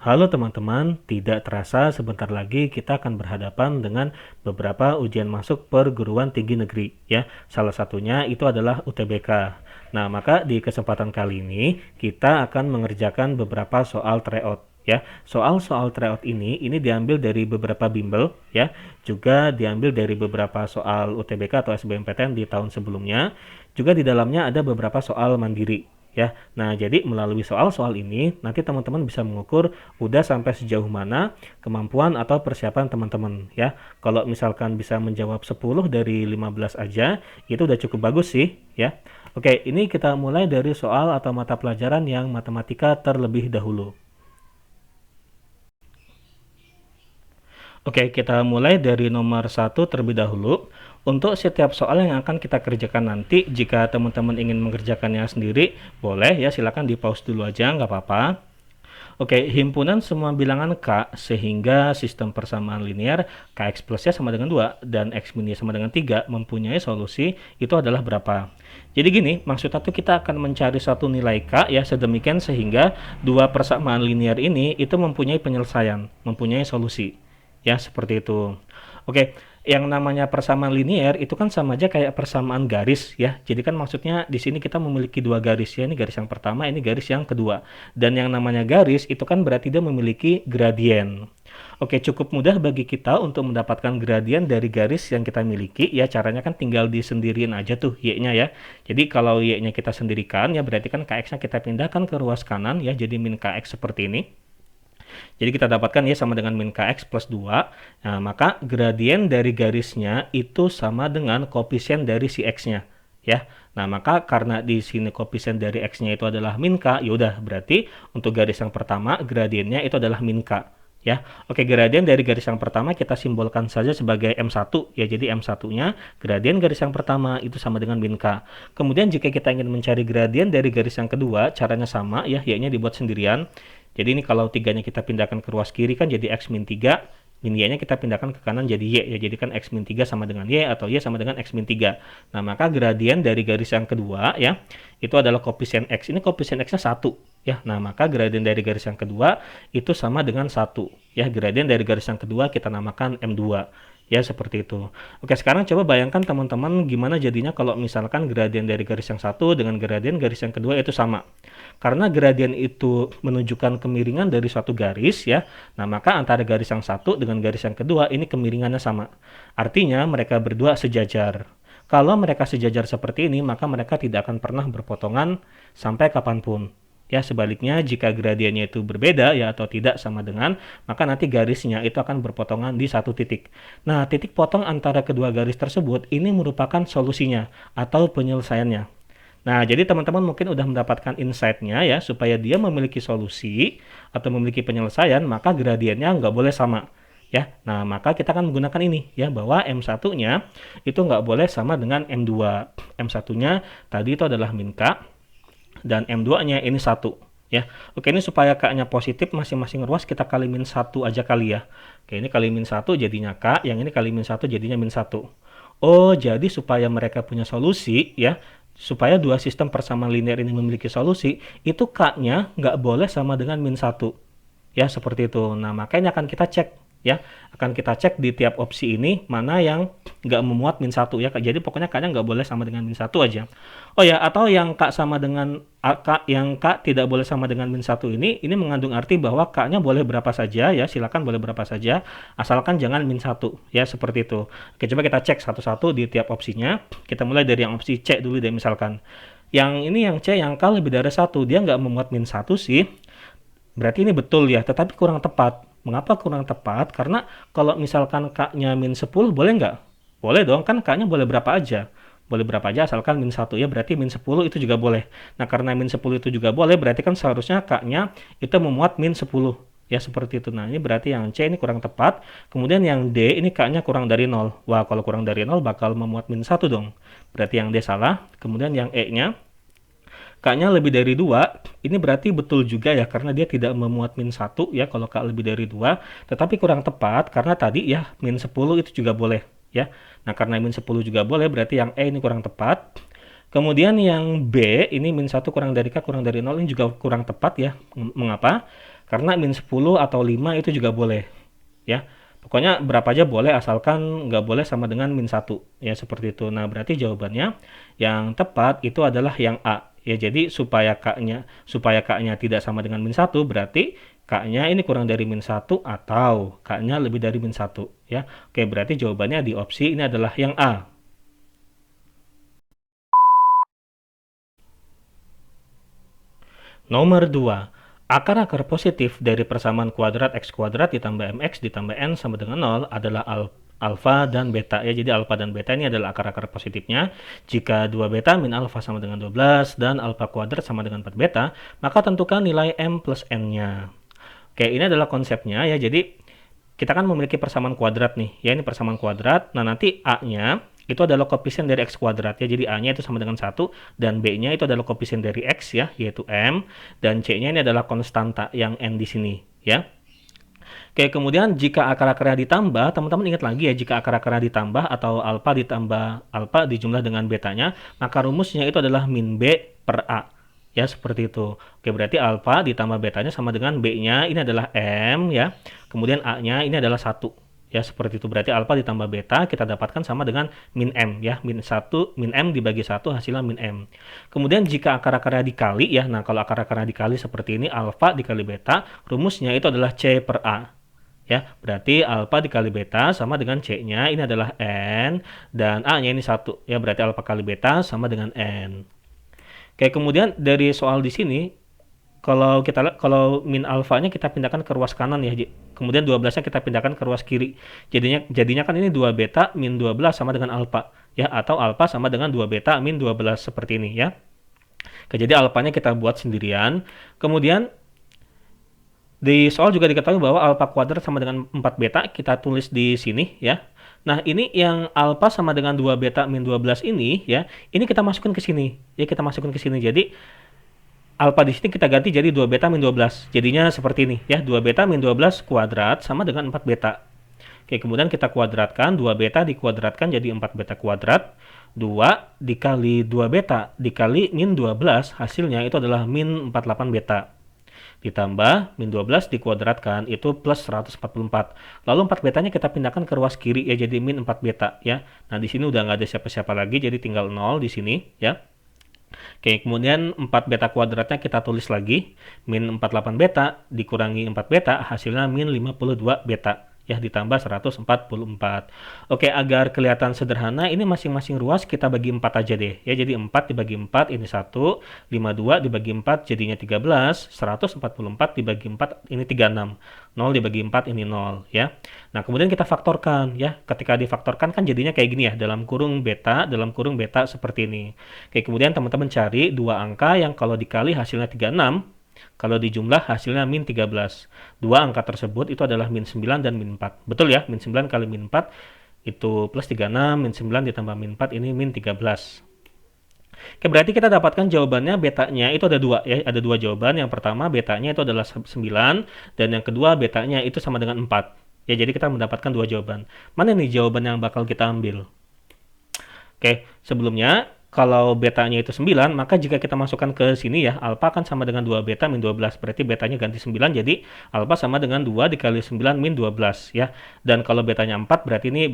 Halo teman-teman, tidak terasa sebentar lagi kita akan berhadapan dengan beberapa ujian masuk perguruan tinggi negeri ya. Salah satunya itu adalah UTBK. Nah, maka di kesempatan kali ini kita akan mengerjakan beberapa soal tryout ya. Soal-soal tryout ini diambil dari beberapa bimbel ya, juga diambil dari beberapa soal UTBK atau SBMPTN di tahun sebelumnya. Juga di dalamnya ada beberapa soal mandiri ya. Nah, jadi melalui soal-soal ini nanti teman-teman bisa mengukur udah sampai sejauh mana kemampuan atau persiapan teman-teman ya. Kalau misalkan bisa menjawab 10 dari 15 aja, itu udah cukup bagus sih ya. Oke, ini kita mulai dari soal atau mata pelajaran yang matematika terlebih dahulu. Oke, kita mulai dari nomor satu terlebih dahulu. Untuk setiap soal yang akan kita kerjakan nanti, jika teman-teman ingin mengerjakannya sendiri, boleh ya, silakan di pause dulu aja, nggak apa-apa. Oke, himpunan semua bilangan K sehingga sistem persamaan linear Kx plusnya sama dengan 2 dan X minnya sama dengan 3 mempunyai solusi itu adalah berapa. Jadi gini, maksudnya tuh kita akan mencari satu nilai K ya sedemikian sehingga dua persamaan linear ini itu mempunyai penyelesaian, mempunyai solusi. Ya, seperti itu. Oke, yang namanya persamaan linear itu kan sama aja kayak persamaan garis ya. Jadi kan maksudnya di sini kita memiliki dua garis ya. Ini garis yang pertama, ini garis yang kedua. Dan yang namanya garis itu kan berarti dia memiliki gradien. Oke, cukup mudah bagi kita untuk mendapatkan gradien dari garis yang kita miliki ya. Caranya kan tinggal disendiriin aja tuh y-nya ya. Jadi kalau y-nya kita sendirikan ya berarti kan kx-nya kita pindahkan ke ruas kanan ya. Jadi min kx seperti ini. Jadi kita dapatkan ya sama dengan min kx plus 2. Nah, maka gradien dari garisnya itu sama dengan koefisien dari si x-nya. Ya. Nah, maka karena di sini koefisien dari x-nya itu adalah min k, yaudah berarti untuk garis yang pertama gradiennya itu adalah min k. Ya, oke, gradien dari garis yang pertama kita simbolkan saja sebagai M1 ya. Jadi M1-nya gradien garis yang pertama itu sama dengan min K. Kemudian jika kita ingin mencari gradien dari garis yang kedua, caranya sama ya, y-nya dibuat sendirian. Jadi ini kalau 3-nya kita pindahkan ke ruas kiri kan jadi X min 3, min Y-nya kita pindahkan ke kanan jadi Y ya. Jadi kan X min 3 sama dengan Y atau Y sama dengan X min 3. Nah, maka gradien dari garis yang kedua ya, itu adalah koefisien X. Ini koefisien X-nya 1 ya. Nah, maka gradien dari garis yang kedua itu sama dengan 1 ya. Gradien dari garis yang kedua kita namakan M2. Ya, seperti itu. Oke, sekarang coba bayangkan teman-teman gimana jadinya kalau misalkan gradien dari garis yang satu dengan gradien garis yang kedua itu sama. Karena gradien itu menunjukkan kemiringan dari suatu garis ya. Nah, maka antara garis yang satu dengan garis yang kedua ini kemiringannya sama. Artinya mereka berdua sejajar. Kalau mereka sejajar seperti ini, maka mereka tidak akan pernah berpotongan sampai kapanpun. Ya, sebaliknya jika gradiennya itu berbeda ya atau tidak sama dengan, maka nanti garisnya itu akan berpotongan di satu titik. Nah, titik potong antara kedua garis tersebut ini merupakan solusinya atau penyelesaiannya. Nah, jadi teman-teman mungkin udah mendapatkan insight-nya ya, supaya dia memiliki solusi atau memiliki penyelesaian, maka gradiennya nggak boleh sama. Ya, nah maka kita akan menggunakan ini ya, bahwa M1-nya itu nggak boleh sama dengan M2. M1-nya tadi itu adalah min K, dan M2-nya ini 1 ya. Oke, ini supaya K-nya positif masing-masing ruas kita kali min 1 aja kali ya. Oke, ini kali min 1 jadinya K, yang ini kali min 1 jadinya min 1. Oh, jadi supaya mereka punya solusi ya, supaya dua sistem persamaan linear ini memiliki solusi, itu K-nya nggak boleh sama dengan min 1. Ya, seperti itu. Nah, makanya akan kita cek ya, akan kita cek di tiap opsi ini mana yang nggak memuat min 1 ya. Jadi pokoknya K-nya nggak boleh sama dengan min 1 aja. Oh ya, atau yang K sama dengan K, yang K tidak boleh sama dengan min 1 ini mengandung arti bahwa K-nya boleh berapa saja ya, silakan boleh berapa saja, asalkan jangan min 1 ya, seperti itu. Oke, coba kita cek satu-satu di tiap opsinya. Kita mulai dari yang opsi C dulu deh misalkan. Yang ini yang C, yang K lebih dari 1, dia nggak memuat min 1 sih. Berarti ini betul ya, tetapi kurang tepat. Mengapa kurang tepat? Karena kalau misalkan K-nya min 10 boleh nggak? Boleh dong, kan K-nya boleh berapa aja. Boleh berapa aja asalkan min 1 ya, berarti min 10 itu juga boleh. Nah, karena min 10 itu juga boleh, berarti kan seharusnya K-nya itu memuat min 10. Ya, seperti itu. Nah, ini berarti yang C ini kurang tepat. Kemudian yang D ini K-nya kurang dari 0. Wah, kalau kurang dari 0 bakal memuat min 1 dong. Berarti yang D salah. Kemudian yang E-nya K-nya lebih dari 2, ini berarti betul juga ya, karena dia tidak memuat min 1 ya kalau K lebih dari 2, tetapi kurang tepat karena tadi ya min 10 itu juga boleh ya. Nah, karena min 10 juga boleh, berarti yang E ini kurang tepat. Kemudian yang B, ini min 1 kurang dari K kurang dari 0, ini juga kurang tepat ya. Mengapa? Karena min 10 atau 5 itu juga boleh, ya. Pokoknya berapa aja boleh asalkan nggak boleh sama dengan min 1, ya seperti itu. Nah, berarti jawabannya yang tepat itu adalah yang A. Ya, jadi supaya K-nya tidak sama dengan min 1, berarti K-nya ini kurang dari min 1 atau K-nya lebih dari min 1, ya. Oke, berarti jawabannya di opsi ini adalah yang A. Nomor 2. Akar-akar positif dari persamaan kuadrat x kuadrat ditambah mx ditambah n sama dengan 0 adalah alfa dan beta, ya. Jadi alfa dan beta ini adalah akar-akar positifnya. Jika 2 beta min alfa sama dengan 12 dan alfa kuadrat sama dengan 4 beta, maka tentukan nilai m plus n-nya. Oke, ini adalah konsepnya, ya. Jadi kita kan memiliki persamaan kuadrat nih, ya. Ini persamaan kuadrat. Nah, nanti a-nya itu adalah koefisien dari x kuadrat, ya. Jadi a-nya itu sama dengan 1 dan b-nya itu adalah koefisien dari x, ya, yaitu m, dan c-nya ini adalah konstanta yang n di sini, ya. Oke, kemudian jika akar-akarnya ditambah, teman-teman ingat lagi ya, jika akar-akarnya ditambah atau alfa ditambah alfa dijumlah dengan betanya, maka rumusnya itu adalah min b per a. Ya, seperti itu. Oke, berarti alfa ditambah betanya sama dengan b-nya, ini adalah m, ya. Kemudian a-nya ini adalah 1. Ya, seperti itu. Berarti alfa ditambah beta kita dapatkan sama dengan min m, ya. Min m dibagi 1 hasilnya min m. Kemudian jika akar-akarnya dikali, ya. Nah, kalau akar-akarnya dikali seperti ini, alfa dikali beta, rumusnya itu adalah c per a. Ya, berarti alfa dikali beta sama dengan c-nya ini adalah n dan a-nya ini 1. Ya, berarti alfa kali beta sama dengan n. Oke, kemudian dari soal di sini, kalau kita lihat, kalau min alfanya kita pindahkan ke ruas kanan, ya. Kemudian 12-nya kita pindahkan ke ruas kiri. Jadinya kan ini 2 beta min 12 sama dengan alfa, ya, atau alfa sama dengan 2 beta min 12 seperti ini, ya. Oke, jadi alfanya kita buat sendirian. Kemudian di soal juga diketahui bahwa alfa kuadrat sama dengan 4 beta, kita tulis di sini, ya. Nah, ini yang alfa sama dengan 2 beta min 12 ini, ya, ini kita masukkan ke sini. Ya, kita masukkan ke sini. Jadi alfa di sini kita ganti jadi 2 beta min 12. Jadinya seperti ini, ya. 2 beta min 12 kuadrat sama dengan 4 beta. Oke, kemudian kita kuadratkan, 2 beta dikuadratkan jadi 4 beta kuadrat. 2 dikali 2 beta dikali min 12, hasilnya itu adalah min 48 beta. Ditambah min 12 dikuadratkan itu plus 144. Lalu 4 betanya kita pindahkan ke ruas kiri, ya, jadi min 4 beta, ya. Nah, di sini udah nggak ada siapa-siapa lagi, jadi tinggal 0 di sini, ya. Oke, kemudian 4 beta kuadratnya kita tulis lagi, min 48 beta dikurangi 4 beta hasilnya min 52 beta. Ya, ditambah 144. Oke, agar kelihatan sederhana, ini masing-masing ruas kita bagi 4 aja deh. Ya, jadi 4 dibagi 4 ini 1, 52 dibagi 4 jadinya 13, 144 dibagi 4 ini 36. 0 dibagi 4 ini 0, ya. Nah, kemudian kita faktorkan, ya. Ketika difaktorkan kan jadinya kayak gini, ya, dalam kurung beta seperti ini. Oke, kemudian teman-teman cari dua angka yang kalau dikali hasilnya 36. Kalau dijumlah hasilnya min 13. Dua angka tersebut itu adalah min 9 dan min 4. Betul, ya? Min 9 kali min 4 itu plus 36, min 9 ditambah min 4 ini min 13. Oke, berarti kita dapatkan jawabannya betanya itu ada 2, ya. Ada 2 jawaban. Yang pertama betanya itu adalah 9 dan yang kedua betanya itu sama dengan 4. Ya, jadi kita mendapatkan 2 jawaban. Mana nih jawaban yang bakal kita ambil? Oke, sebelumnya kalau betanya itu 9, maka jika kita masukkan ke sini, ya, alfa kan sama dengan 2 beta min 12. Berarti betanya ganti 9, jadi alfa sama dengan 2 dikali 9 min 12, ya. Dan kalau betanya 4, berarti ini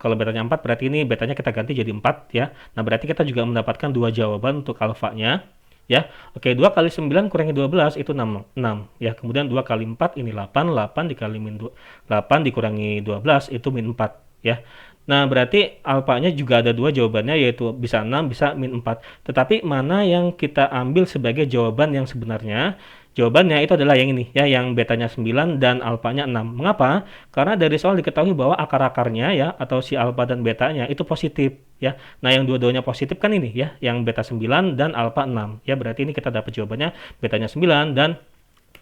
kalau betanya 4, berarti ini betanya kita ganti jadi 4, ya. Nah, berarti kita juga mendapatkan 2 jawaban untuk alfanya, ya. Oke, 2 kali 9 kurangi 12 itu 6, ya. Kemudian 2 kali 4 ini 8, 8 dikali min 8 dikurangi 12 itu min 4, ya. Nah, berarti alfanya juga ada 2 jawabannya, yaitu bisa 6, bisa min 4. Tetapi mana yang kita ambil sebagai jawaban yang sebenarnya? Jawabannya itu adalah yang ini, ya, yang betanya 9 dan alfanya 6. Mengapa? Karena dari soal diketahui bahwa akar-akarnya, ya, atau si alfa dan betanya itu positif, ya. Nah, yang dua-duanya positif kan ini, ya, yang beta 9 dan alfa 6. Ya, berarti ini kita dapat jawabannya betanya 9 dan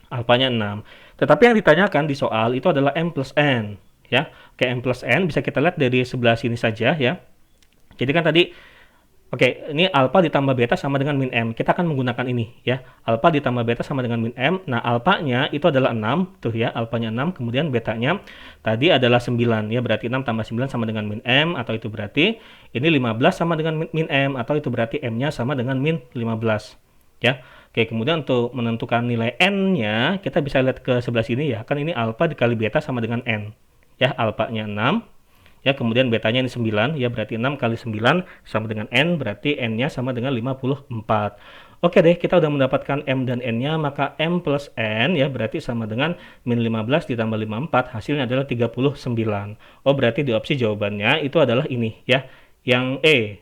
alfanya 6. Tetapi yang ditanyakan di soal itu adalah m plus n. Ya, oke, m plus n bisa kita lihat dari sebelah sini saja, ya. Jadi kan tadi, oke, ini alfa ditambah beta sama dengan min m. Kita akan menggunakan ini, ya. Alfa ditambah beta sama dengan min m. Nah, alfanya itu adalah 6, tuh, ya. Alfanya 6, kemudian betanya tadi adalah 9, ya. Berarti 6 tambah 9 sama dengan min m, atau itu berarti ini 15 sama dengan min m, atau itu berarti m-nya sama dengan min 15, ya. Oke, kemudian untuk menentukan nilai n-nya, kita bisa lihat ke sebelah sini ya. Kan ini alfa dikali beta sama dengan n. Ya, alfanya 6. Ya, kemudian betanya ini 9. Ya, berarti 6 kali 9 sama dengan n, berarti n-nya sama dengan 54. Oke deh, kita udah mendapatkan m dan n-nya, maka m plus n ya berarti sama dengan min 15 ditambah 54, hasilnya adalah 39. Oh, berarti di opsi jawabannya itu adalah ini ya, yang E.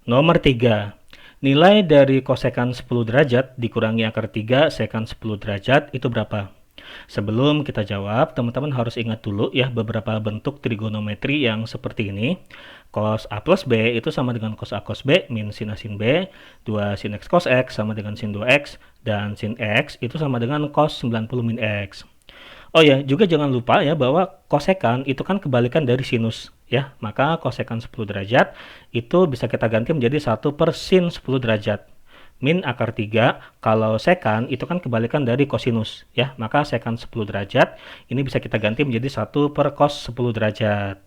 Nomor 3. Nilai dari kosekan 10 derajat dikurangi akar 3 sekan 10 derajat itu berapa? Sebelum kita jawab, teman-teman harus ingat dulu ya beberapa bentuk trigonometri yang seperti ini. Cos A plus B itu sama dengan cos A cos B min sin A sin B, 2 sin X cos X sama dengan sin 2X, dan sin X itu sama dengan cos 90 min X. Oh ya, juga jangan lupa ya bahwa kosekan itu kan kebalikan dari sinus ya. Maka kosekan 10 derajat itu bisa kita ganti menjadi 1 per sin 10 derajat. Min akar 3, kalau sekan itu kan kebalikan dari kosinus ya. Maka sekan 10 derajat ini bisa kita ganti menjadi 1 per cos 10 derajat.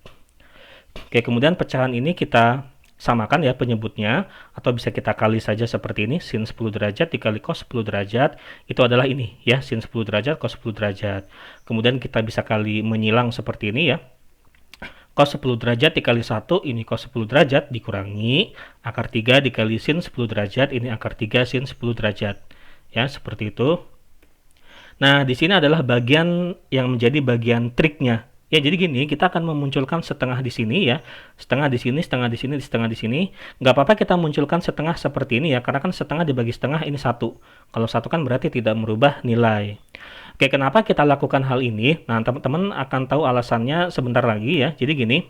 Oke, kemudian pecahan ini kita samakan ya penyebutnya, atau bisa kita kali saja seperti ini, sin 10 derajat dikali cos 10 derajat itu adalah ini ya, sin 10 derajat cos 10 derajat. Kemudian kita bisa kali menyilang seperti ini ya, cos 10 derajat dikali 1 ini cos 10 derajat dikurangi akar 3 dikali sin 10 derajat ini akar 3 sin 10 derajat ya, seperti itu. Nah, di sini adalah bagian yang menjadi bagian triknya. Ya, jadi gini, kita akan memunculkan setengah di sini ya. Setengah di sini, setengah di sini, setengah di sini. Nggak apa-apa kita munculkan setengah seperti ini ya, karena kan setengah dibagi setengah ini 1. Kalau 1 kan berarti tidak merubah nilai. Oke, kenapa kita lakukan hal ini? Nah, teman-teman akan tahu alasannya sebentar lagi ya. Jadi gini,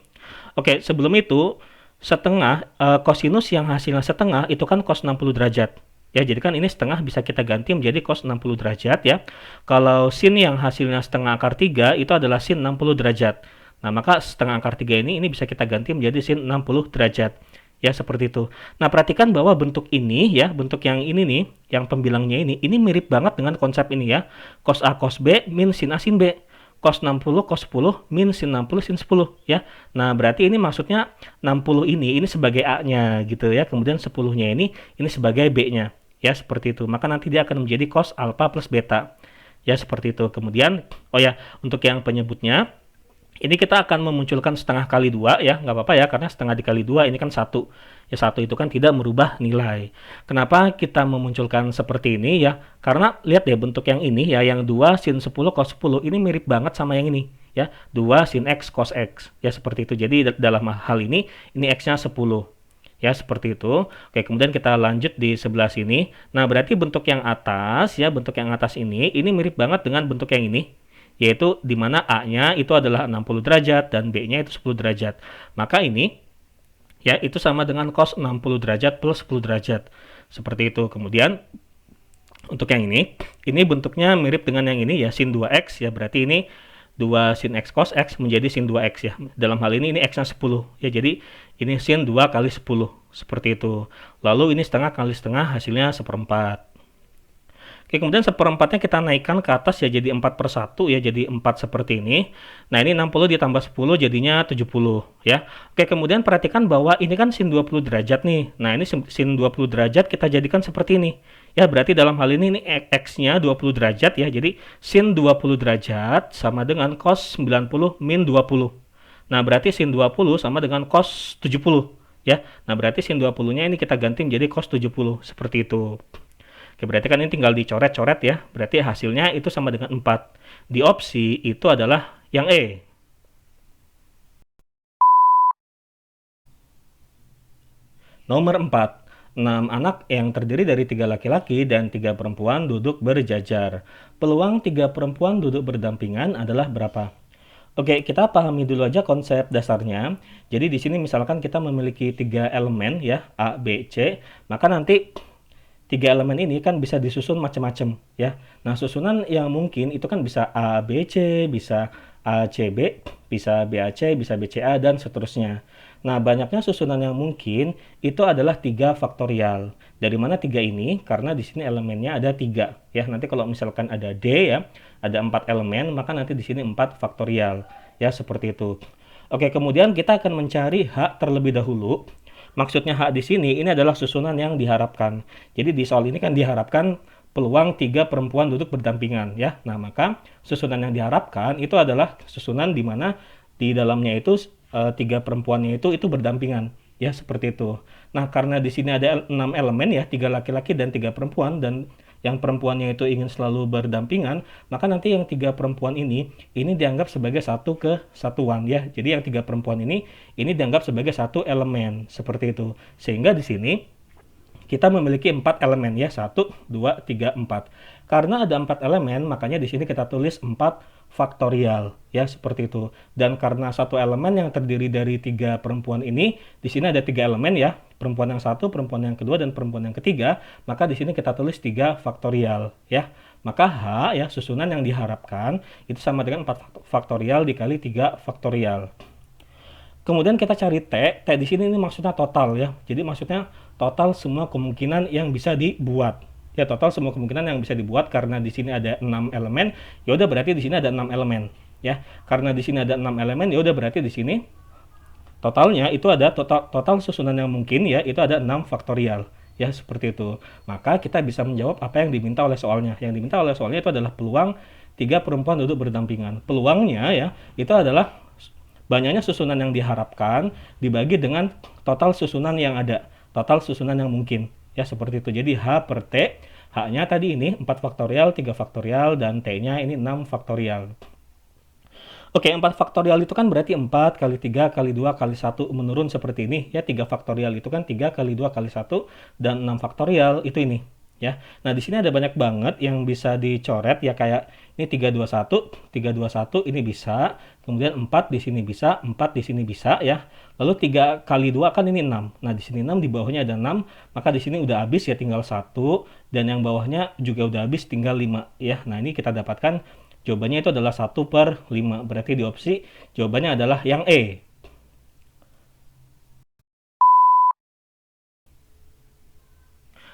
oke, sebelum itu, setengah, kosinus yang hasilnya setengah itu kan cos 60 derajat. Ya, jadi kan ini setengah bisa kita ganti menjadi cos 60 derajat ya. Kalau sin yang hasilnya setengah akar 3 itu adalah sin 60 derajat. Nah, maka setengah akar 3 ini bisa kita ganti menjadi sin 60 derajat. Ya, seperti itu. Nah, perhatikan bahwa bentuk ini ya, bentuk yang ini nih, yang pembilangnya ini mirip banget dengan konsep ini ya. Cos A cos B min sin A sin B. Cos 60 cos 10 min sin 60 sin 10 ya. Nah, berarti ini maksudnya 60 ini sebagai A-nya gitu ya. Kemudian 10-nya ini sebagai B-nya. Ya, seperti itu. Maka nanti dia akan menjadi cos alfa plus beta. Ya, seperti itu. Kemudian, oh ya, untuk yang penyebutnya, ini kita akan memunculkan setengah kali 2 ya, nggak apa-apa ya, karena setengah dikali 2 ini kan 1. Ya, 1 itu kan tidak merubah nilai. Kenapa kita memunculkan seperti ini ya? Karena lihat deh bentuk yang ini ya, yang 2 sin 10 cos 10 ini mirip banget sama yang ini ya. 2 sin X cos X. Ya, seperti itu. Jadi dalam hal ini X-nya 10. Ya, seperti itu. Oke, kemudian kita lanjut di sebelah sini. Nah, berarti bentuk yang atas ya, bentuk yang atas ini mirip banget dengan bentuk yang ini, yaitu di mana A-nya itu adalah 60 derajat dan B-nya itu 10 derajat. Maka ini ya itu sama dengan cos 60 derajat plus 10 derajat. Seperti itu. Kemudian untuk yang ini bentuknya mirip dengan yang ini ya, sin 2x ya, berarti ini 2 sin X cos X menjadi sin 2X ya. Dalam hal ini X-nya 10 ya, jadi ini sin 2 kali 10 seperti itu. Lalu ini setengah kali setengah hasilnya seperempat. Oke, kemudian seperempatnya kita naikkan ke atas ya, jadi 4 per 1 ya, jadi 4 seperti ini. Nah, ini 60 ditambah 10 jadinya 70 ya. Oke, kemudian perhatikan bahwa ini kan sin 20 derajat nih. Nah, ini sin 20 derajat kita jadikan seperti ini. Ya, berarti dalam hal ini X-nya 20 derajat ya, jadi sin 20 derajat sama dengan cos 90 min 20. Nah, berarti sin 20 sama dengan cos 70 ya. Nah, berarti sin 20-nya ini kita ganti menjadi cos 70 seperti itu. Oke, berarti kan ini tinggal dicoret-coret ya. Berarti hasilnya itu sama dengan 4. Di opsi itu adalah yang E. Nomor 4. 6 anak yang terdiri dari 3 laki-laki dan 3 perempuan duduk berjajar. Peluang 3 perempuan duduk berdampingan adalah berapa? Oke, kita pahami dulu aja konsep dasarnya. Jadi di sini misalkan kita memiliki 3 elemen ya, A, B, C, maka nanti 3 elemen ini kan bisa disusun macam-macam ya. Nah, susunan yang mungkin itu kan bisa A, B, C, bisa A, C, B, bisa B, A, C, bisa B, C, A, dan seterusnya. Nah, banyaknya susunan yang mungkin itu adalah 3 faktorial. Dari mana 3 ini? Karena di sini elemennya ada 3 ya. Nanti kalau misalkan ada D ya, ada 4 elemen, maka nanti di sini 4 faktorial ya, seperti itu. Oke, kemudian kita akan mencari H terlebih dahulu. Maksudnya H di sini, ini adalah susunan yang diharapkan. Jadi di soal ini kan diharapkan peluang 3 perempuan duduk berdampingan ya. Nah, maka susunan yang diharapkan itu adalah susunan di mana di dalamnya itu 3 perempuannya itu berdampingan ya, seperti itu. Nah, karena di sini ada 6 elemen ya, 3 laki-laki dan 3 perempuan, dan yang perempuannya itu ingin selalu berdampingan, maka nanti yang 3 perempuan ini dianggap sebagai satu kesatuan ya. Jadi yang 3 perempuan ini dianggap sebagai satu elemen, seperti itu. Sehingga di sini kita memiliki 4 elemen ya, 1, 2, 3, 4. Karena ada 4 elemen, makanya di sini kita tulis 4 faktorial ya, seperti itu. Dan karena satu elemen yang terdiri dari 3 perempuan ini, di sini ada 3 elemen ya, perempuan yang satu, perempuan yang kedua, dan perempuan yang ketiga, maka di sini kita tulis 3 faktorial ya. Maka H ya, susunan yang diharapkan itu sama dengan 4 faktorial dikali 3 faktorial. Kemudian kita cari T di sini ini maksudnya total ya. Jadi maksudnya total semua kemungkinan yang bisa dibuat. Ya, total semua kemungkinan yang bisa dibuat karena di sini ada 6 elemen, ya udah berarti di sini ada 6 elemen ya. Karena di sini ada 6 elemen, ya udah berarti di sini totalnya itu ada total susunan yang mungkin ya, itu ada 6 faktorial. Ya, seperti itu. Maka kita bisa menjawab apa yang diminta oleh soalnya. Yang diminta oleh soalnya itu adalah peluang 3 perempuan duduk berdampingan. Peluangnya ya, itu adalah banyaknya susunan yang diharapkan dibagi dengan total susunan yang ada, total susunan yang mungkin ya, seperti itu. Jadi H per T, H-nya tadi ini 4 faktorial, 3 faktorial, dan T-nya ini 6 faktorial. Oke, 4 faktorial itu kan berarti 4 kali 3 kali 2 kali 1 menurun seperti ini ya. 3 faktorial itu kan 3 kali 2 kali 1, dan 6 faktorial itu ini ya. Nah, di sini ada banyak banget yang bisa dicoret ya, kayak ini 321 ini bisa, kemudian 4 di sini bisa, 4 di sini bisa ya. Lalu 3 kali 2 kan ini 6. Nah, di sini 6, di bawahnya ada 6, maka di sini udah habis ya, tinggal 1, dan yang bawahnya juga udah habis, tinggal 5 ya. Nah, ini kita dapatkan jawabannya itu adalah 1 per 5. Berarti di opsi jawabannya adalah yang E.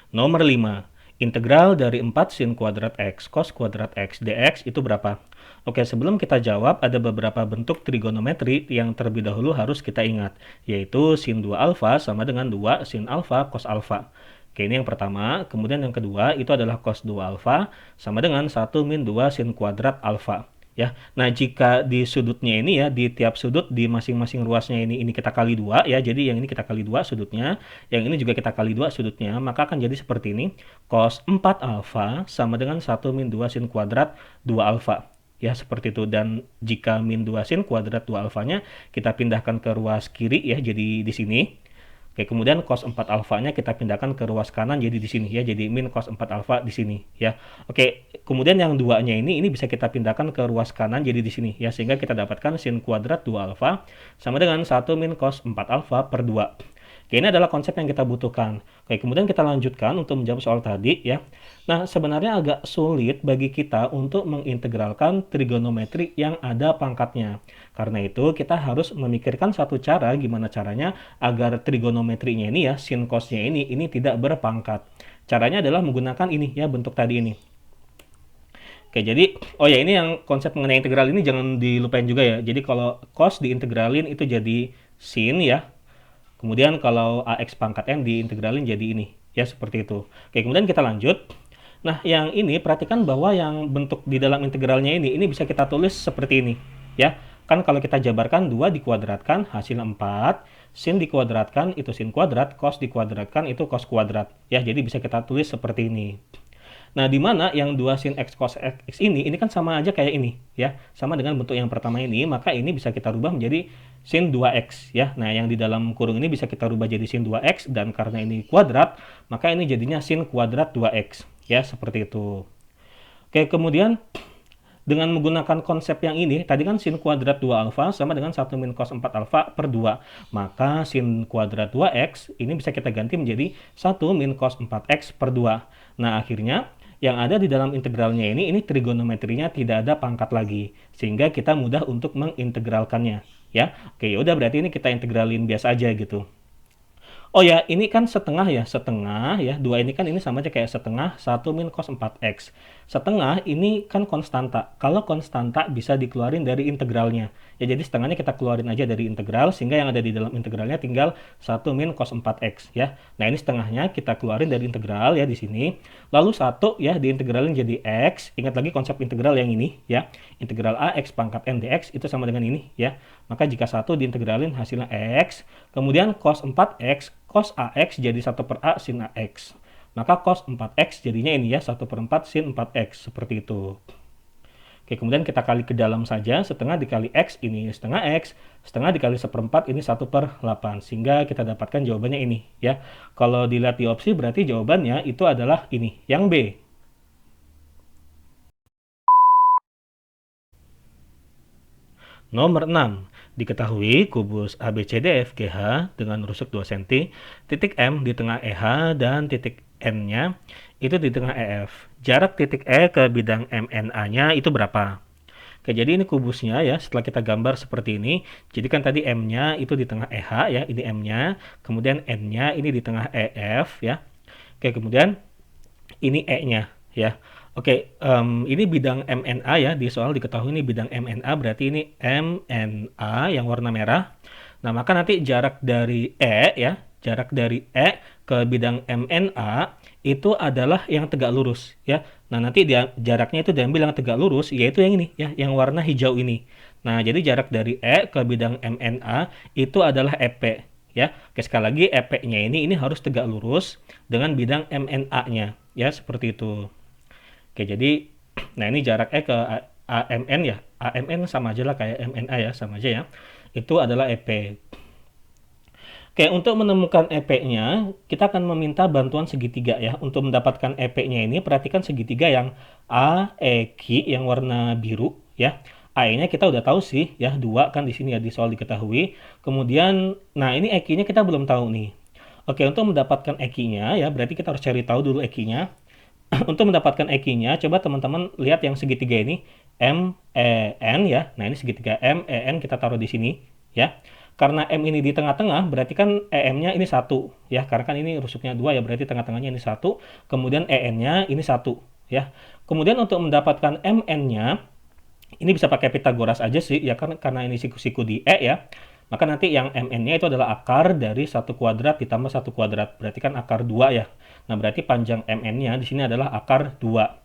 Nomor 5. Integral dari 4 sin kuadrat X cos kuadrat X dx itu berapa? Oke, sebelum kita jawab, ada beberapa bentuk trigonometri yang terlebih dahulu harus kita ingat, yaitu sin 2 alfa sama dengan 2 sin alfa cos alfa. Oke, ini yang pertama. Kemudian yang kedua itu adalah cos 2 alfa sama dengan 1 min 2 sin kuadrat alfa. Ya, nah jika di sudutnya ini ya, di tiap sudut di masing-masing ruasnya ini kita kali 2 ya, jadi yang ini kita kali 2 sudutnya, yang ini juga kita kali 2 sudutnya, maka akan jadi seperti ini, cos 4 alfa sama dengan 1 min 2 sin kuadrat 2 alfa. Ya, seperti itu. Dan jika min 2 sin kuadrat 2 alfanya kita pindahkan ke ruas kiri ya, jadi di sini. Oke, kemudian cos 4 alfanya kita pindahkan ke ruas kanan jadi di sini ya, jadi min cos 4 alfa di sini ya. Oke, kemudian yang duanya ini bisa kita pindahkan ke ruas kanan jadi di sini ya, sehingga kita dapatkan sin kuadrat 2 alfa sama dengan 1 min cos 4 alfa per 2. Oke, ini adalah konsep yang kita butuhkan. Oke, kemudian kita lanjutkan untuk menjawab soal tadi ya. Nah, sebenarnya agak sulit bagi kita untuk mengintegralkan trigonometri yang ada pangkatnya. Karena itu, kita harus memikirkan satu cara gimana caranya agar trigonometrinya ini ya, sin cosnya ini tidak berpangkat. Caranya adalah menggunakan ini ya, bentuk tadi ini. Oke, jadi, oh ya, ini yang konsep mengenai integral ini jangan dilupain juga ya. Jadi kalau cos diintegralin itu jadi sin ya. Kemudian kalau AX pangkat N diintegralin jadi ini. Ya, seperti itu. Oke, kemudian kita lanjut. Nah, yang ini perhatikan bahwa yang bentuk di dalam integralnya ini bisa kita tulis seperti ini. Ya, kan kalau kita jabarkan 2 dikuadratkan hasil 4, sin dikuadratkan itu sin kuadrat, cos dikuadratkan itu cos kuadrat. Ya, jadi bisa kita tulis seperti ini. Nah, di mana yang 2 sin X cos X ini kan sama aja kayak ini, ya. Sama dengan bentuk yang pertama ini, maka ini bisa kita rubah menjadi sin 2X, ya. Nah, yang di dalam kurung ini bisa kita rubah jadi sin 2X, dan karena ini kuadrat, maka ini jadinya sin kuadrat 2X, ya, seperti itu. Oke, kemudian dengan menggunakan konsep yang ini, tadi kan sin kuadrat 2 alfa sama dengan 1 min cos 4 alfa per 2. Maka sin kuadrat 2X ini bisa kita ganti menjadi 1 min cos 4X per 2. Nah, akhirnya yang ada di dalam integralnya ini trigonometrinya tidak ada pangkat lagi, sehingga kita mudah untuk mengintegralkannya ya. Oke, yaudah berarti ini kita integralin biasa aja gitu. Oh ya, ini kan setengah ya, setengah ya. 2 ini kan ini sama aja kayak setengah 1 min cos 4x. Setengah ini kan konstanta. Kalau konstanta bisa dikeluarin dari integralnya. Ya jadi setengahnya kita keluarin aja dari integral, sehingga yang ada di dalam integralnya tinggal 1 min cos 4x ya. Nah ini setengahnya kita keluarin dari integral ya di sini. Lalu 1 ya diintegralin jadi x. Ingat lagi konsep integral yang ini ya. Integral ax pangkat n dx itu sama dengan ini ya. Maka jika 1 diintegralin hasilnya x. Kemudian cos 4x, cos AX jadi 1 per A sin AX. Maka cos 4X jadinya ini ya, 1 per 4 sin 4X. Seperti itu. Oke, kemudian kita kali ke dalam saja. Setengah dikali X, ini setengah X. Setengah dikali 1/4, ini 1 per 8. Sehingga kita dapatkan jawabannya ini. Ya. Kalau dilihat di opsi, berarti jawabannya itu adalah ini, yang B. Nomor 6. Diketahui kubus ABCDFGH dengan rusuk 2 cm, titik M di tengah EH dan titik N-nya itu di tengah EF. Jarak titik E ke bidang MNA-nya itu berapa? Oke, jadi ini kubusnya ya, setelah kita gambar seperti ini. Jadi kan tadi M-nya itu di tengah EH ya, ini M-nya. Kemudian N-nya ini di tengah EF ya. Oke, kemudian ini E-nya ya. Oke, ini bidang MNA ya, di soal diketahui ini bidang MNA, berarti ini MNA yang warna merah. Nah, maka nanti jarak dari E ya, jarak dari E ke bidang MNA itu adalah yang tegak lurus ya. Nah, nanti jaraknya itu diambil yang tegak lurus, yaitu yang ini ya, yang warna hijau ini. Nah, jadi jarak dari E ke bidang MNA itu adalah EP ya. Oke, sekali lagi EP-nya ini harus tegak lurus dengan bidang MNA-nya ya, seperti itu. Oke, jadi nah ini jarak E ke AMN ya. AMN sama aja lah kayak MNA ya, sama aja ya. Itu adalah EP. Oke, untuk menemukan EP-nya, kita akan meminta bantuan segitiga ya. Untuk mendapatkan EP-nya ini, perhatikan segitiga yang AEQ yang warna biru ya. AE-nya kita udah tahu sih ya, 2 kan di sini ya, di soal diketahui. Kemudian, nah ini EQ-nya kita belum tahu nih. Oke, untuk mendapatkan EQ-nya ya, berarti kita harus cari tahu dulu EQ-nya. Untuk mendapatkan EQ-nya, coba teman-teman lihat yang segitiga ini, MEN ya. Nah, ini segitiga MEN kita taruh di sini ya. Karena M ini di tengah-tengah, berarti kan EM-nya ini 1 ya. Karena kan ini rusuknya 2 ya, berarti tengah-tengahnya ini 1. Kemudian EN-nya ini 1 ya. Kemudian untuk mendapatkan MN-nya, ini bisa pakai Pitagoras aja sih ya, karena ini siku-siku di E ya. Maka nanti yang MN-nya itu adalah akar dari 1 kuadrat ditambah 1 kuadrat. Berarti kan akar 2 ya. Nah, berarti panjang MN-nya di sini adalah akar 2.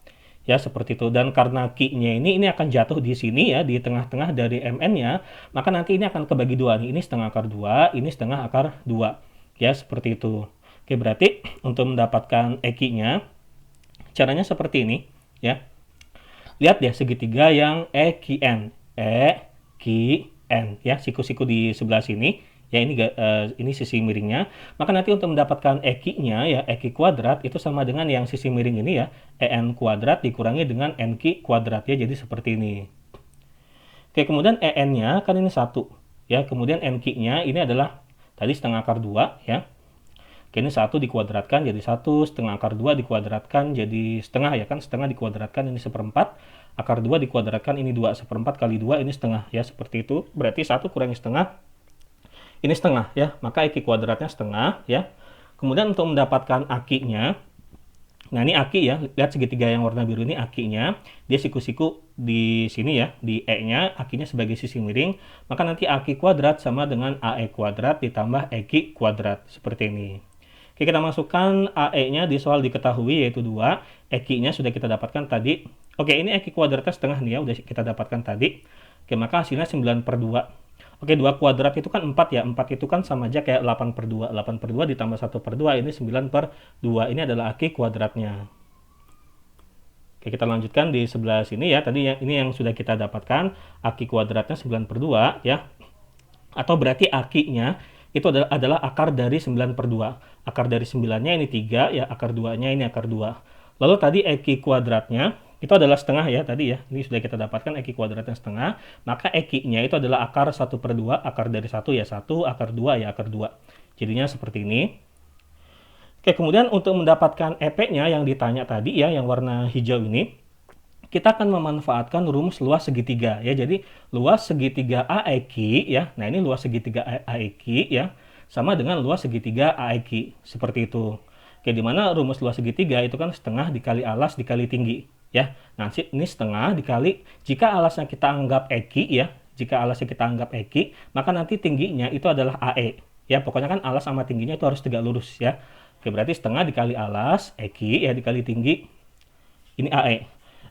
Ya, seperti itu. Dan karena Q-nya ini akan jatuh di sini ya, di tengah-tengah dari MN-nya, maka nanti ini akan kebagi 2 nih. Ini setengah akar 2, ini setengah akar 2. Ya, seperti itu. Oke, berarti untuk mendapatkan EQ-nya, caranya seperti ini ya. Lihat ya segitiga yang EQN. EQN ya, siku-siku di sebelah sini. Ya, ini sisi miringnya. Maka nanti untuk mendapatkan EQ-nya ya, EQ kuadrat itu sama dengan yang sisi miring ini ya, EN kuadrat dikurangi dengan NQ kuadrat ya, jadi seperti ini. Oke, kemudian EN-nya kan ini 1 ya, kemudian NQ-nya ini adalah tadi setengah akar 2 ya. Oke, ini 1 dikuadratkan jadi 1, setengah akar 2 dikuadratkan jadi setengah ya kan, setengah dikuadratkan ini 1/4, akar 2 dikuadratkan ini 2, 1/4 kali 2 ini setengah ya, seperti itu. Berarti 1 kurangi setengah, ini setengah ya, maka EQ kuadratnya setengah ya. Kemudian untuk mendapatkan AQ-nya, nah ini AQ ya, lihat segitiga yang warna biru ini AQ-nya, dia siku-siku di sini ya, di E-nya, AQ-nya sebagai sisi miring, maka nanti AQ kuadrat sama dengan AE kuadrat ditambah EQ kuadrat, seperti ini. Oke, kita masukkan AE-nya di soal diketahui yaitu 2, EQ-nya sudah kita dapatkan tadi. Oke, ini EQ kuadratnya setengah nih ya, udah kita dapatkan tadi. Oke, maka hasilnya 9/2. Oke, 2 kuadrat itu kan 4 ya. 4 itu kan sama aja kayak 8/2. 8/2 ditambah 1/2 ini 9/2. Ini adalah AQ kuadratnya. Oke, kita lanjutkan di sebelah sini ya. Tadi ini yang sudah kita dapatkan. AQ kuadratnya 9/2 ya. Atau berarti AQ-nya itu adalah akar dari 9/2. Akar dari 9-nya ini 3 ya. Akar 2-nya ini akar 2. Lalu tadi EQ kuadratnya itu adalah setengah ya tadi ya. Ini sudah kita dapatkan EQ kuadratnya setengah. Maka EQ-nya itu adalah akar 1/2. Akar dari 1 ya 1, akar 2 ya akar 2. Jadinya seperti ini. Oke, kemudian untuk mendapatkan EP-nya yang ditanya tadi ya, yang warna hijau ini, kita akan memanfaatkan rumus luas segitiga ya. Jadi luas segitiga AEQ ya. Nah, ini luas segitiga AEQ ya, sama dengan luas segitiga AEQ, seperti itu. Oke, di mana rumus luas segitiga itu kan setengah dikali alas dikali tinggi, ya. Nah, ini setengah dikali, jika alasnya kita anggap EQ, ya, jika alasnya kita anggap EQ, maka nanti tingginya itu adalah AE. Ya, pokoknya kan alas sama tingginya itu harus tegak lurus, ya. Oke, berarti setengah dikali alas, EQ, ya, dikali tinggi, ini AE.